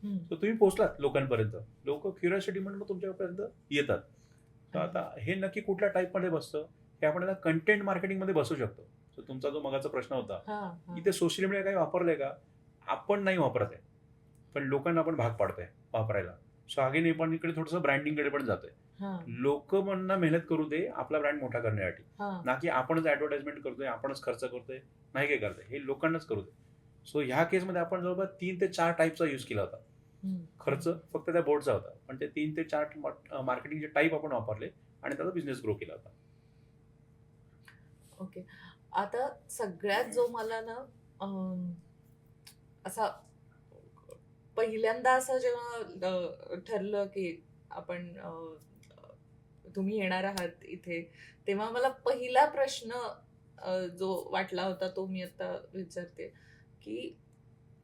तर तुम्ही पोहोचलात लोकांपर्यंत, लोक क्युरिओसिटी म्हणून तुमच्यापर्यंत येतात. तर आता हे नक्की कुठल्या टाईपमध्ये बसतं, हे आपण आता कंटेंट मार्केटिंगमध्ये बसू शकतो. तर तुमचा जो मगाचा प्रश्न होता, इथे सोशल मीडिया काही वापरलंय का, आपण नाही वापरत आहे, पण लोकांना आपण भाग पाडतोय वापरायला. सो अगेन आपण इकडे थोडंसं ब्रँडिंगकडे पण जातोय. लोक म्हणून मेहनत करू दे आपला ब्रँड मोठा करण्यासाठी, ना की आपणच ऍडव्हर्टाइजमेंट करतोय, आपणच खर्च करतोय, नाही काय करतोय, हे लोकांनाच करू दे. सो ह्या केसमध्ये आपण जवळपास 3 ते 4 टाईपचा यूज केला होता. खर्च फक्त त्या बोर्डचा होता, पण ते 3 ते 4 मार्केटिंगचे टाईप आपण वापरले आणि त्याचा बिझनेस ग्रो केला होता. ओके, आता सगळ्यात जो मला ना असा पहिल्यांदा असं जेव्हा ठरलं की आपण तुम्ही येणार आहात इथे, तेव्हा मला पहिला प्रश्न जो वाटला होता तो मी आता विचारते, की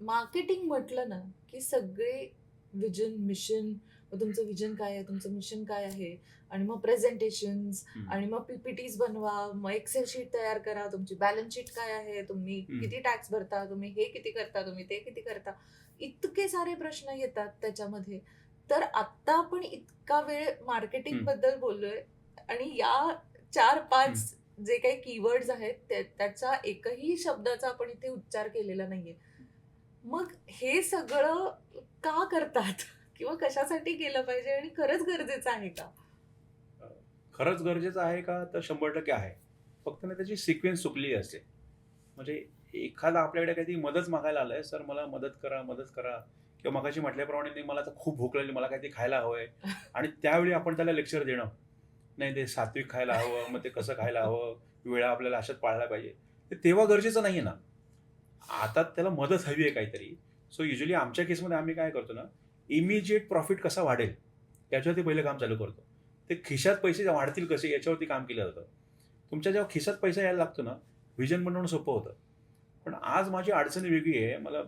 मार्केटिंग म्हटलं ना, की सगळे विजन, मिशन, मग तुमचं विजन काय आहे, तुमचं मिशन काय आहे, आणि मग प्रेझेंटेशन्स, आणि मग पीपीटीज बनवा, मग एक्सेल शीट तयार करा, तुमची बॅलन्स शीट काय आहे, तुम्ही किती टॅक्स भरता, तुम्ही हे किती करता, तुम्ही ते किती करता, इतके सारे प्रश्न येतात त्याच्यामध्ये. तर आत्ता आपण इतका वेळ मार्केटिंग बद्दल बोललोय, आणि या 4-5 जे काही कीवर्ड्स आहेत त्याचा एकही शब्दाचा आपण इथे उच्चार केलेला नाहीये. मग हे सगळं का करतात किंवा कशासाठी केलं पाहिजे, आणि खरंच गरजेचं आहे का? खरंच गरजेचं आहे का, तर 100% आहे. फक्त ना त्याची सिक्वेन्स चुकली असते. म्हणजे एखादा आपल्याकडे काहीतरी मदत मागायला आलाय, सर मला मदत करा, मदत करा, किंवा मगाशी म्हटल्याप्रमाणे नाही मला आता खूप भूक लागली, मला काहीतरी खायला हवंय, आणि त्यावेळी आपण त्याला लेक्चर देणं, नाही ते सात्विक खायला हवं, मग ते कसं खायला हवं, वेळा आपल्याला अशाच पाळल्या पाहिजे, ते तेव्हा गरजेचं नाहीये ना. आता त्याला मदत हवी आहे काहीतरी. सो युजली आमच्या केसमध्ये आम्ही काय करतो ना, इमिजिएट प्रॉफिट कसा वाढेल याच्यावरती पहिलं काम चालू करतो. ते खिशात पैसे वाढतील कसे याच्यावरती काम केलं जातं. तुमच्या जेव्हा खिशात पैसा यायला लागतो ना, व्हिजन बनवणं सोपं होतं. पण आज माझी अडचण वेगळी आहे, मला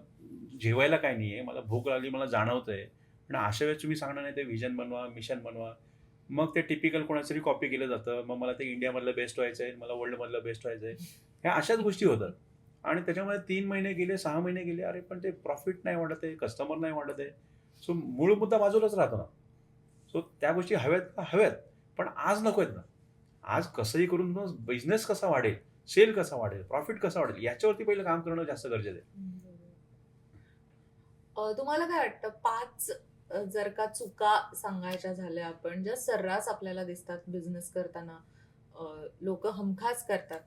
जेवायला काय नाही आहे, मला भूक लागली, मला जाणवतंय. पण अशा वेळेस तुम्ही सांगणार नाही ते व्हिजन बनवा, मिशन बनवा. मग ते टिपिकल कोणाचं तरी कॉपी केलं जातं. मग मला ते इंडियामधलं बेस्ट व्हायचं आहे, मला वर्ल्डमधलं बेस्ट व्हायचं आहे. ह्या अशाच गोष्टी होतात. आणि त्याच्यामध्ये 3 महिने गेले, 6 महिने गेले, अरे पण ते प्रॉफिट नाही वाढत आहे, कस्टमर नाही वाढत आहे. सो मूळ मुद्दा बाजूलाच राहतो ना. सो त्या गोष्टी हव्यात का? हव्यात. पण आज नको आहेत ना. आज कसंही करून मग बिझनेस कसा वाढेल, सेल कसा वाढेल, प्रॉफिट कसा वाढेल, याच्यावरती पहिलं काम करणं जास्त गरजेचं आहे. तुम्हाला काय वाटतं, 5 जर का चुका सांगायच्या झाल्या आपण, ज्या सर्रास आपल्याला दिसतात बिझनेस करताना, लोक हमखास करतात,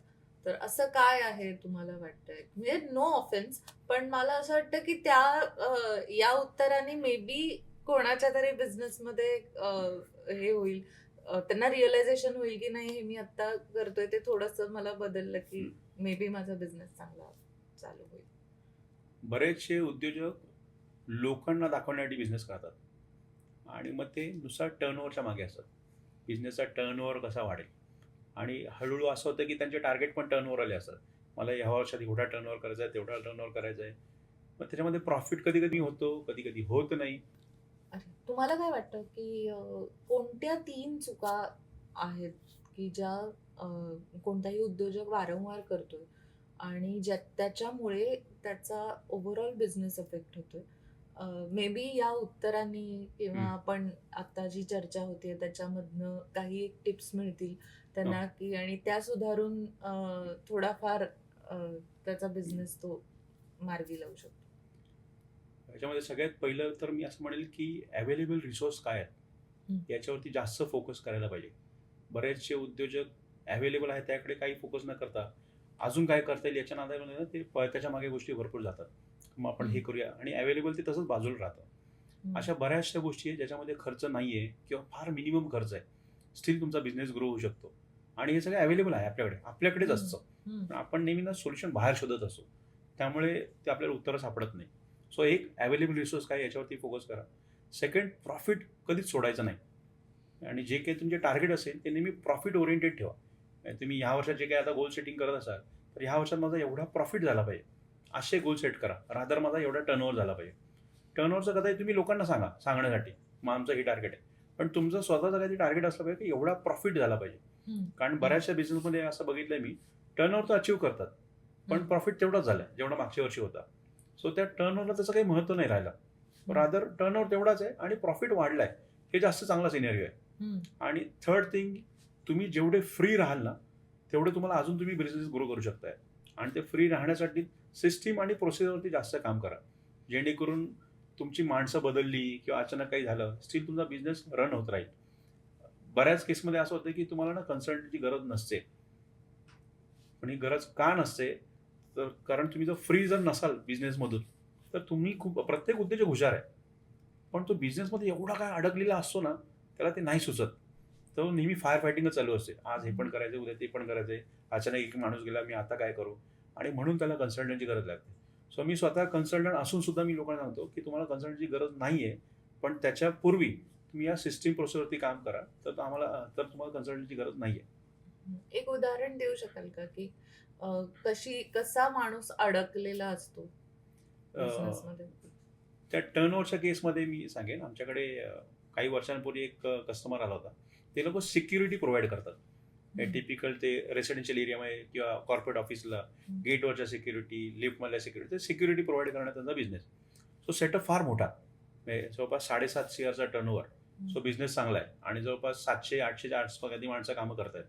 तर असं काय आहे तुम्हाला वाटतंय? म्हणजे नो ऑफेन्स, पण मला असं वाटतं की या उत्तराने मे बी कोणाच्या तरी बिझनेसमध्ये हे होईल, त्यांना रिअलायझेशन होईल की नाही, हे मी आता करतोय ते थोडंसं मला बदललं की मे बी माझा बिझनेस चांगला चालू होईल. बरेचसे उद्योजक लोकांना दाखवण्यासाठी बिझनेस करतात, आणि मग ते नुसार टर्नओव्हरच्या मागे असतात. बिझनेसचा टर्नओव्हर कसा वाढेल, आणि हळूहळू असं होतं की त्यांचे टार्गेट पण टर्नओव्हर आले असतात. मला ह्या वर्षात एवढा टर्नओव्हर करायचा आहे, तेवढा टर्नओव्हर करायचा आहे. मग त्याच्यामध्ये प्रॉफिट कधी कधी होतो, कधी कधी होत नाही. अरे, तुम्हाला काय वाटतं की कोणत्या 3 चुका आहेत की ज्या कोणताही उद्योजक वारंवार करतोय, आणि त्याच्यामुळे त्याचा ओव्हरऑल बिझनेस इफेक्ट होतोय? मे बी या उत्तरांनी किंवा हम्म. आपण आता जी चर्चा होते त्याच्यामधनं काही एक टिप्स मिळतील हो. त्यांना, की आणि त्या सुधारून थोडाफार त्याचा बिझनेस तो मार्गी लावू शकतो. याच्यामध्ये सगळ्यात पहिलं तर मी असं म्हणेल की अवेलेबल रिसोर्स काय हं. आहेत याच्यावरती जास्त फोकस करायला पाहिजे. बरेचसे उद्योजक अवेलेबल आहेत त्याकडे काही फोकस न करता अजून काय करता येईल याच्या नादामध्ये ना ते त्याच्या मागे गोष्टी भरपूर जातात. मग आपण हे करूया, आणि अवेलेबल ते तसंच बाजूला राहतं. अशा बऱ्याचशा गोष्टी आहेत ज्याच्यामध्ये खर्च नाही आहे किंवा फार मिनिमम खर्च आहे, स्टील तुमचा बिझनेस ग्रो होऊ शकतो. आणि हे सगळं अवेलेबल आहे आपल्याकडेच असतं. पण आपण नेहमी ना सोल्युशन बाहेर शोधत असतो, त्यामुळे ते आपल्याला उत्तरं सापडत नाही. सो एक अवेलेबल रिसोर्स काय याच्यावरती फोकस करा. सेकंड, प्रॉफिट कधीच सोडायचं नाही, आणि जे काही तुमचे टार्गेट असेल ते नेहमी प्रॉफिट ओरिएंटेड ठेवा. तुम्ही ह्या वर्षात जे काही आता गोल सेटिंग करत असाल, तर ह्या वर्षात माझा एवढा प्रॉफिट झाला पाहिजे असे गोल सेट करा. रादर माझा एवढा टर्नओव्हर झाला पाहिजे. टर्नओव्हरचं कदाचित तुम्ही लोकांना सांगण्यासाठी मग आमचं हे टार्गेट आहे, पण तुमचं स्वतःचं काही टार्गेट असलं पाहिजे की एवढा प्रॉफिट झाला पाहिजे. कारण बऱ्याचशा बिझनेसमध्ये असं बघितलंय मी, टर्नओव्हर तर अचीव्ह करतात, पण प्रॉफिट तेवढाच झालाय जेवढा मागच्या वर्षी होता. सो त्या टर्नओव्हरला त्याचं काही महत्त्व नाही राहिलं. रादर टर्नओव्हर तेवढाच आहे आणि प्रॉफिट वाढलाय, हे जास्त चांगला सिनेरिओ आहे. आणि थर्ड थिंग, तुम्ही जेवढे फ्री राहाल ना तेवढे तुम्हाला अजून तुम्ही बिझनेस ग्रो करू शकताय. आणि ते फ्री राहण्यासाठी सिस्टीम आणि प्रोसेसवरती जास्त काम करा, जेणेकरून तुमची माणसं बदलली किंवा अचानक काही झालं स्टील तुमचा बिझनेस रन होत राहील. बऱ्याच केसमध्ये असं होतं की तुम्हाला ना कन्सल्टंटची गरज नसते. पण ही गरज का नसते, तर कारण तुम्ही जर फ्री जर नसाल बिझनेसमधून, तर तुम्ही प्रत्येक उद्योजक हुशार आहे, पण तो बिझनेसमध्ये एवढा काय अडकलेला असतो ना, त्याला ते नाही सुचत. तो नेहमी फायर फायटिंगच चालू असते. आज हे पण करायचं, उद्या ते पण करायचंय. अचानक एक माणूस गेला, मी आता काय करू? आणि म्हणून त्याला कन्सल्टंटची गरज लागते. सो मी स्वतः कन्सल्टंट असून सुद्धा मी लोकांना सांगतो की तुम्हाला कन्सल्टंटची गरज नाहीये, पण त्याच्यापूर्वी तुम्ही या सिस्टीम प्रोसेसवरती काम करा, तर तुम्हाला कन्सल्टंटची गरज नाहीये. एक उदाहरण देऊ शकाल का की कसा माणूस अडकलेला असतो बिझनेसमध्ये? त्या टर्नओव्हरच्या केसमध्ये मी सांगेन, आमच्याकडे काही वर्षांपूर्वी एक कस्टमर आला होता. ते लोक सिक्युरिटी प्रोव्हाइड करतात. टिपिकल ते रेसिडेन्शियल एरियामध्ये किंवा कॉर्पोरेट ऑफिसला गेटवरच्या सिक्युरिटी, लिफ्टमधल्या सिक्युरिटी, सिक्युरिटी प्रोव्हाइड करण्यात त्यांचा बिझनेस. सो सेटअप फार मोठा, म्हणजे जवळपास 7.5 CRचा टर्नओव्हर. सो बिझनेस चांगला आहे आणि जवळपास 700-800च्या आसपास कधी माणसं कामं करतायत.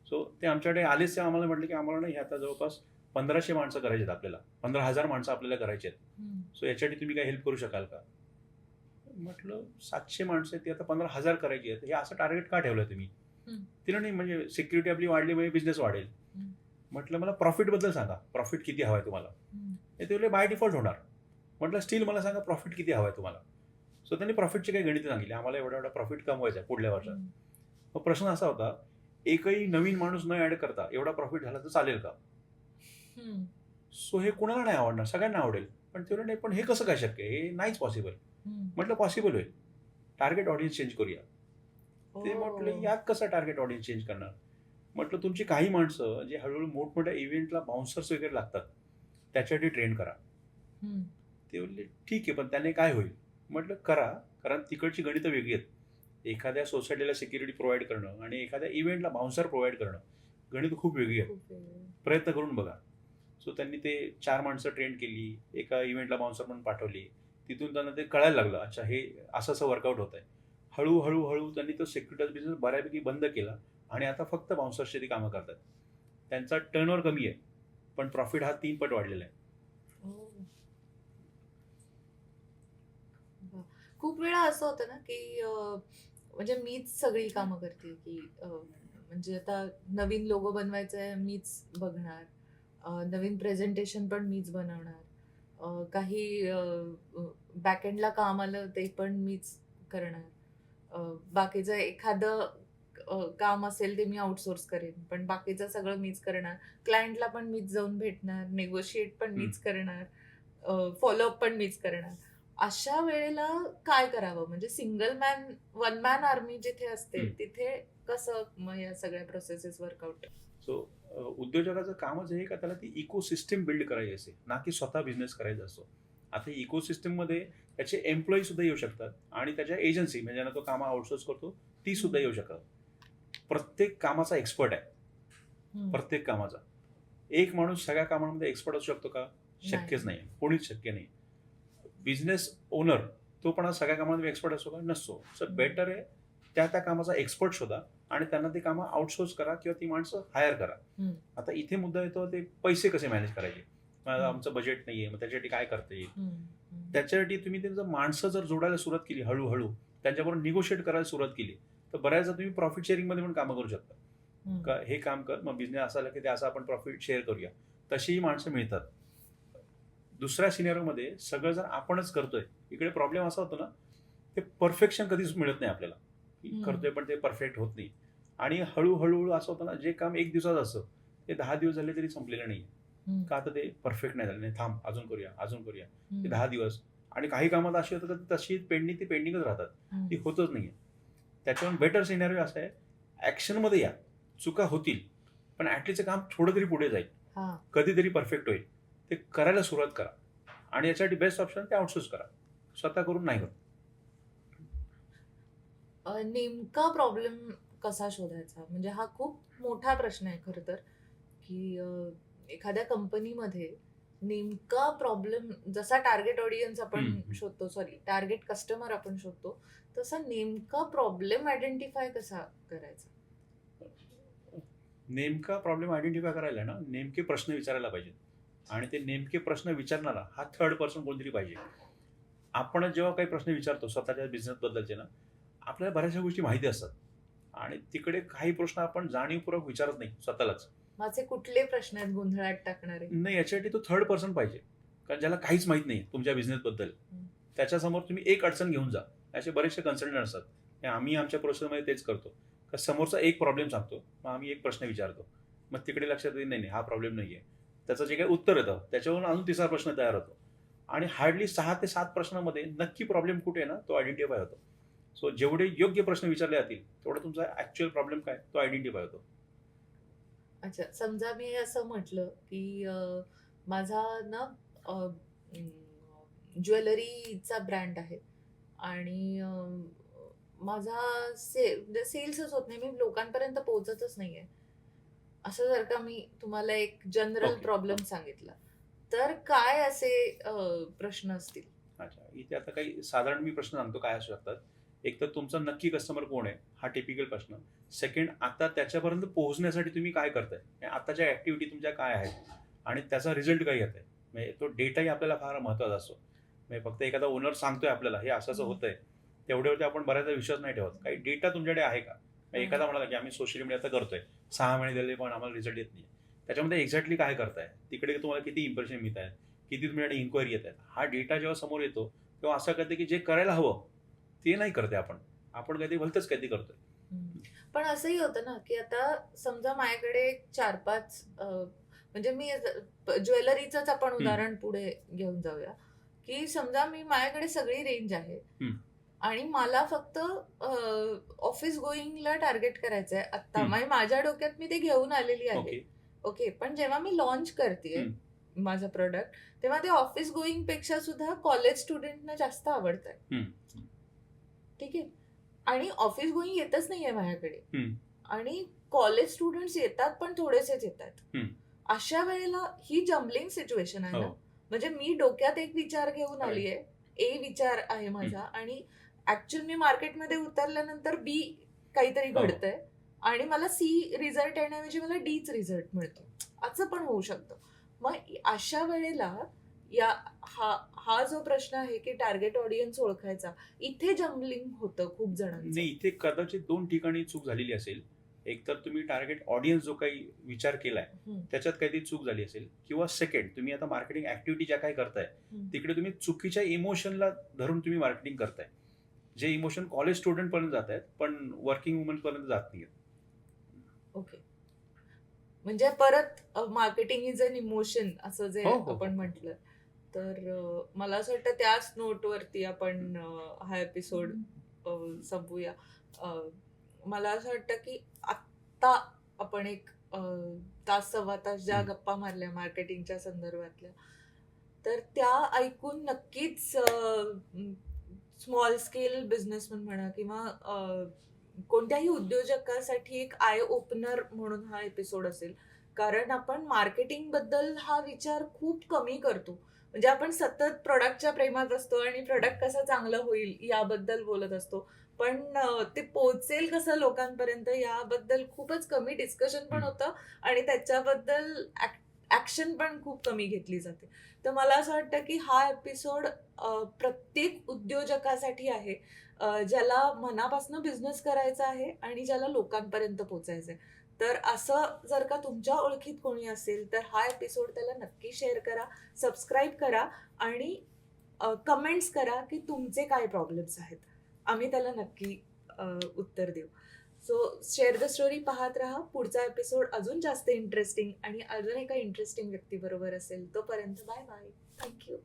सो ते आमच्याकडे आलेच, ते आम्हाला म्हटलं की आम्हाला नाही, आता जवळपास 1500 माणसं करायची आहेत आपल्याला, 15,000 माणसं आपल्याला करायची आहेत. सो याच्यासाठी तुम्ही काय हेल्प करू शकाल का? म्हटलं 700 माणसं आहेत, ती आता 15,000 करायची आहेत, हे असं टार्गेट का ठेवलंय तुम्ही? तिला नाही, म्हणजे सिक्युरिटी आपली वाढली म्हणजे बिझनेस वाढेल. म्हटलं मला प्रॉफिट बद्दल सांगा, प्रॉफिट किती हवाय तुम्हाला? ते बोलले बाय डिफॉल्ट होणार. म्हटलं स्टील मला सांगा प्रॉफिट किती हवाय तुम्हाला? सो त्यांनी प्रॉफिटचे काही गणित सांगितले, आम्हाला एवढा प्रॉफिट कमवायचा आहे पुढल्या वर्षात. मग प्रश्न असा होता, एकही नवीन माणूस न ऍड करता एवढा प्रॉफिट झाला तर चालेल का? सो हे कुणाला नाही आवडणार, सगळ्यांना आवडेल. पण ते नाही, पण हे कसं काय शक्य आहे? हे नाहीच पॉसिबल. म्हटलं पॉसिबल होईल, टार्गेट ऑडियन्स चेंज करूया. ते म्हटलं यात कसं टार्गेट ऑडियन्स चेंज करणार? म्हटलं तुमची काही माणसं जे हळूहळू मोठमोठ्या इव्हेंटला बाउन्सर्स वगैरे लागतात, त्याच्यासाठी ट्रेन करा. ते बोलले ठीक आहे, पण त्याने काय होईल? म्हटलं करा, कारण तिकडची गणितं वेगळी आहेत. एखाद्या सोसायटीला सिक्युरिटी प्रोव्हाइड करणं आणि एखाद्या इव्हेंटला बाउन्सर प्रोव्हाइड करणं, गणित खूप वेगळी आहेत. प्रयत्न करून बघा. सो त्यांनी ते 4 माणसं ट्रेन केली, एका इव्हेंटला बाउन्सर म्हणून पाठवली. तिथून त्यांना ते कळायला लागलं, अच्छा हे असं वर्कआउट होत आहे. हळूहळू त्यांनी तो सिक्युरिटी बिझनेस बऱ्यापैकी बंद केला आणि आता फक्त बाउन्सर्सची ती कामं करतात. त्यांचा टर्नओव्हर कमी आहे, पण प्रॉफिट हा 3 पट वाढलेला आहे. खूप वेळा असं होतं ना की म्हणजे मीच सगळी कामं करते की म्हणजे आता नवीन लोगो बनवायचा आहे मीच बघणार, नवीन प्रेझेंटेशन पण मीच बनवणार, काही बॅकएंडला काम आलं ते पण मीच करणार, बाकीचं एखादं काम असेल ते मी आउटसोर्स करेन, पण बाकीचं सगळं मीच करणार. क्लायंटला पण मीच जाऊन भेटणार, नेगोशिएट पण मीच करणार, फॉलोअप पण मीच करणार. अशा वेळेला काय करावं? म्हणजे सिंगल वन मॅन आर्मी जिथे असते तिथे कसं मग या सगळ्या प्रोसेसेस वर्कआउट? सो उद्योजकाचं कामच हे का त्याला ती इकोसिस्टम बिल्ड करायची असते, ना की स्वतः बिझनेस करायचा असतो. आता इकोसिस्टममध्ये त्याचे एम्प्लॉई सुद्धा येऊ शकतात आणि त्याच्या एजन्सी म्हणजे ज्यांना तो कामं आउटसोर्स करतो ती सुद्धा येऊ शकतात. प्रत्येक कामाचा एक्सपर्ट आहे, प्रत्येक कामाचा. एक माणूस सगळ्या कामांमध्ये एक्सपर्ट असू शकतो का? शक्यच नाही, कोणीच शक्य नाही. बिझनेस ओनर तो पण सगळ्या कामामध्ये एक्सपर्ट असतो का? नसतो. सो बेटर आहे त्या कामाचा एक्सपर्ट शोधा आणि त्यांना ती कामं आउटसोर्स करा किंवा ती माणसं हायर करा. आता इथे मुद्दा येतो ते पैसे कसे मॅनेज करायचे. आमचं बजेट नाहीये, मग त्याच्यासाठी काय करता येईल? त्याच्यासाठी तुम्ही त्यांचं माणसं जर जोडायला सुरुवात केली, हळूहळू त्यांच्याबरोबर निगोशिएट करायला सुरुवात केली, तर बऱ्याचदा तुम्ही प्रॉफिट शेअरिंग मध्ये पण कामं करू शकता. का हे काम कर, मग बिझनेस असा की ते असं आपण प्रॉफिट शेअर करूया, तशीही माणसं मिळतात. दुसऱ्या सिनेरिओमध्ये सगळं जर आपणच करतोय, इकडे प्रॉब्लेम असा होतो ना, ते परफेक्शन कधीच मिळत नाही आपल्याला. करतोय पण ते परफेक्ट होत नाही आणि हळूहळू असं होतं ना, जे काम 1 दिवसाचं असतं ते 10 दिवस झाले तरी संपलेलं नाही. का? आता ते परफेक्ट नाही झालं, नाही थांब अजून करूया. ते 10 दिवस. आणि काही कामात अशी होतं की तशी पेंडिंगच राहतात, ती होतच नाहीये. त्याच्यावर बेटर सिनेरिओ असा आहे, ऍक्शनमध्ये या, चुका होतील पण ऍटलीस्ट काम थोडं तरी पुढे जाईल, कधीतरी परफेक्ट होईल. ते करायला सुरुवात करा आणि यासाठी बेस्ट ऑप्शन ते आउटसोर्स करा, स्वतः करून नाही होत. नेमका प्रॉब्लेम कसा शोधायचा? म्हणजे हा खूप मोठा प्रश्न आहे खरं तर, की एखाद्या कंपनीमध्ये नेमका प्रॉब्लेम, जसा टार्गेट ऑडियन्स आपण शोधतो, टार्गेट कस्टमर आपण शोधतो, तसा नेमका प्रॉब्लेम आयडेंटिफाय कसा करायचा? नेमका प्रॉब्लेम आयडेंटिफाय करायला ना, नेमके प्रश्न विचारायला पाहिजे आणि ते नेमके प्रश्न विचारणारा हा थर्ड पर्सन कोणतरी पाहिजे. आपण जेव्हा काही प्रश्न विचारतो स्वतःच्या बिझनेस बद्दलचे ना, आपल्याला बऱ्याचशा गोष्टी माहिती असतात आणि तिकडे काही प्रश्न आपण जाणीवपूर्वक विचारत नाही स्वतःलाच. माझे कुठले प्रश्न आहेत गोंधळात टाकणारे? नाही, याच्यासाठी तो थर्ड पर्सन पाहिजे, कारण ज्याला काहीच माहित नाही तुमच्या बिझनेस बद्दल. त्याच्यासमोर तुम्ही एक अडचण घेऊन जा. असे बरेचसे कन्सल्टंट असतात, आम्ही आमच्या प्रोसेसमध्ये तेच करतो. का समोरचा एक प्रॉब्लेम सांगतो, मग आम्ही एक प्रश्न विचारतो, मग तिकडे लक्षात येईल नाही हा प्रॉब्लेम नाही आहे, त्याचं जे काही उत्तर येतं त्याच्यावरून अजून तिसरा प्रश्न तयार होतो आणि हार्डली 6 ते 7 प्रश्नामध्ये नक्की प्रॉब्लेम कुठे आहे ना तो आयडेंटिफाय होतो. सो जेवढे योग्य प्रश्न विचारले जातील तेवढा तुमचा ॲक्च्युअल प्रॉब्लेम काय तो आयडेंटिफाय होतो. अच्छा, समजा मी असं म्हटलं की माझा ना ज्वेलरीचा ब्रँड आहे आणि माझा सेल्सच होत नाही, मी लोकांपर्यंत पोहोचतच नाहीये. असं जर का मी तुम्हाला एक जनरल ओके. प्रॉब्लेम सांगितला, तर काय असे प्रश्न असतील? अच्छा, इथे आता काही साधारण मी प्रश्न सांगतो काय असू शकतात. एक तर तुमचा नक्की कस्टमर कोण आहे हा टिपिकल प्रश्न. सेकंड, आता त्याच्यापर्यंत पोहोचण्यासाठी तुम्ही काय करताय, म्हणजे आताच्या ऍक्टिव्हिटी तुमच्या काय आहेत आणि त्याचा रिझल्ट काय येत आहे. म्हणजे तो डेटाही आपल्याला फार महत्त्वाचा असतो. म्हणजे फक्त एखादा ओनर सांगतोय आपल्याला हे असं असं होतंय, तेवढ्यावरती आपण बऱ्याचदा विश्वास नाही ठेवत. काही डेटा तुमच्याकडे आहे का. म्हणजे एखादा म्हणाला की आम्ही सोशल मीडिया आता करतोय, 6 महिने दिले पण आम्हाला रिझल्ट येत नाही. त्याच्यामध्ये एक्झॅक्टली काय करताय, तिकडे तुम्हाला किती इम्प्रेशन मिळत आहेत, किती तुमच्याकडे इन्क्वायरी येत आहेत. हा डेटा जेव्हा समोर येतो तेव्हा असं कळतं की जे करायला हवं ते नाही करते आपण. आपण काहीतरी भलतंच काहीतरी करतोय. हम्म. पण असंही होतं ना की आता समजा माझ्याकडे 4-5 म्हणजे मी ज्वेलरीचंच आपण हम्म. उदाहरण पुढे घेऊन जाऊया, की समजा माझ्याकडे सगळी रेंज आहे हम्म. आणि मला फक्त ऑफिस गोईंगला टार्गेट करायचं आहे आत्ता. हम्म. माझ्या डोक्यात मी ते घेऊन आलेली आहे. ओके. ओके, पण जेव्हा मी लॉन्च करते माझं प्रोडक्ट, तेव्हा ते ऑफिस गोईंग पेक्षा सुद्धा कॉलेज स्टुडंटना जास्त आवडत आहे. हम्म. ठीक आहे, आणि ऑफिस गोईंग येतच नाहीये माझ्याकडे हम्म. आणि कॉलेज स्टुडंट्स येतात पण थोडेसेच येतात. हम्म. अशा वेळेला ही जम्बलिंग सिच्युएशन आहे ना. हो. म्हणजे मी डोक्यात एक विचार घेऊन आली आहे, ए विचार आहे माझा, आणि ऍक्च्युअली मी मार्केटमध्ये उतरल्यानंतर बी काहीतरी हो. घडतंय आणि मला सी रिझल्ट येण्याऐवजी मला डीच रिझल्ट मिळतो. असं पण होऊ शकतं. मग अशा वेळेला हा जो प्रश्न आहे की टार्गेट ऑडियन्स ओळखायचा, इथे जम्बलिंग होतं खूप जणांचं. नाही, इथे कदाचित 2 ठिकाणी चूक झालेली असेल. एक तर तुम्ही टार्गेट ऑडियन्स जो काही विचार केलाय त्याच्यात काहीतरी चूक झाली असेल, किंवा सेकंड तुम्ही आता मार्केटिंग ऍक्टिव्हिटी ज्या काही करताय तिकडे तुम्ही चुकीच्या इमोशनला धरून तुम्ही मार्केटिंग करताय. जे इमोशन कॉलेज स्टुडंट पर्यंत जात आहेत पण वर्किंग वुमन पर्यंत जात नाही. ओके, म्हणजे परत मार्केटिंग इज अन इमोशन असं जे हो, हो, आपण हो. म्हटलं, तर मला असं वाटतं त्याच नोटवरती आपण हा एपिसोड संपूया. मला असं वाटतं की आत्ता आपण एक तास सव्वा तास ज्या गप्पा मारल्या मार्केटिंगच्या संदर्भातल्या, तर त्या ऐकून नक्कीच स्मॉल स्केल बिझनेसमन म्हणा किंवा कोणत्याही उद्योजकासाठी एक आय ओपनर म्हणून हा एपिसोड असेल. कारण आपण मार्केटिंग बद्दल हा विचार खूप कमी करतो. म्हणजे आपण सतत प्रोडक्टच्या प्रेमात असतो आणि प्रोडक्ट कसं चांगलं होईल याबद्दल बोलत असतो, पण ते पोचेल कसं लोकांपर्यंत याबद्दल खूपच कमी डिस्कशन पण होतं आणि त्याच्याबद्दल ऍक्शन पण खूप कमी घेतली जाते. तर मला असं वाटतं की हा एपिसोड प्रत्येक उद्योजकासाठी आहे, ज्याला मनापासून बिझनेस करायचा आहे आणि ज्याला लोकांपर्यंत पोचायचंय. तर असं जर का तुमच्या ओळखीत कोणी असेल तर हा एपिसोड त्याला नक्की शेअर करा, सबस्क्राईब करा आणि कमेंट्स करा की तुमचे काय प्रॉब्लेम्स आहेत. आम्ही त्याला नक्की उत्तर देऊ. सो शेअर द स्टोरी पाहत राहा. पुढचा एपिसोड अजून जास्त इंटरेस्टिंग आणि अजून एका इंटरेस्टिंग व्यक्तीबरोबर असेल. तोपर्यंत बाय बाय. थँक्यू.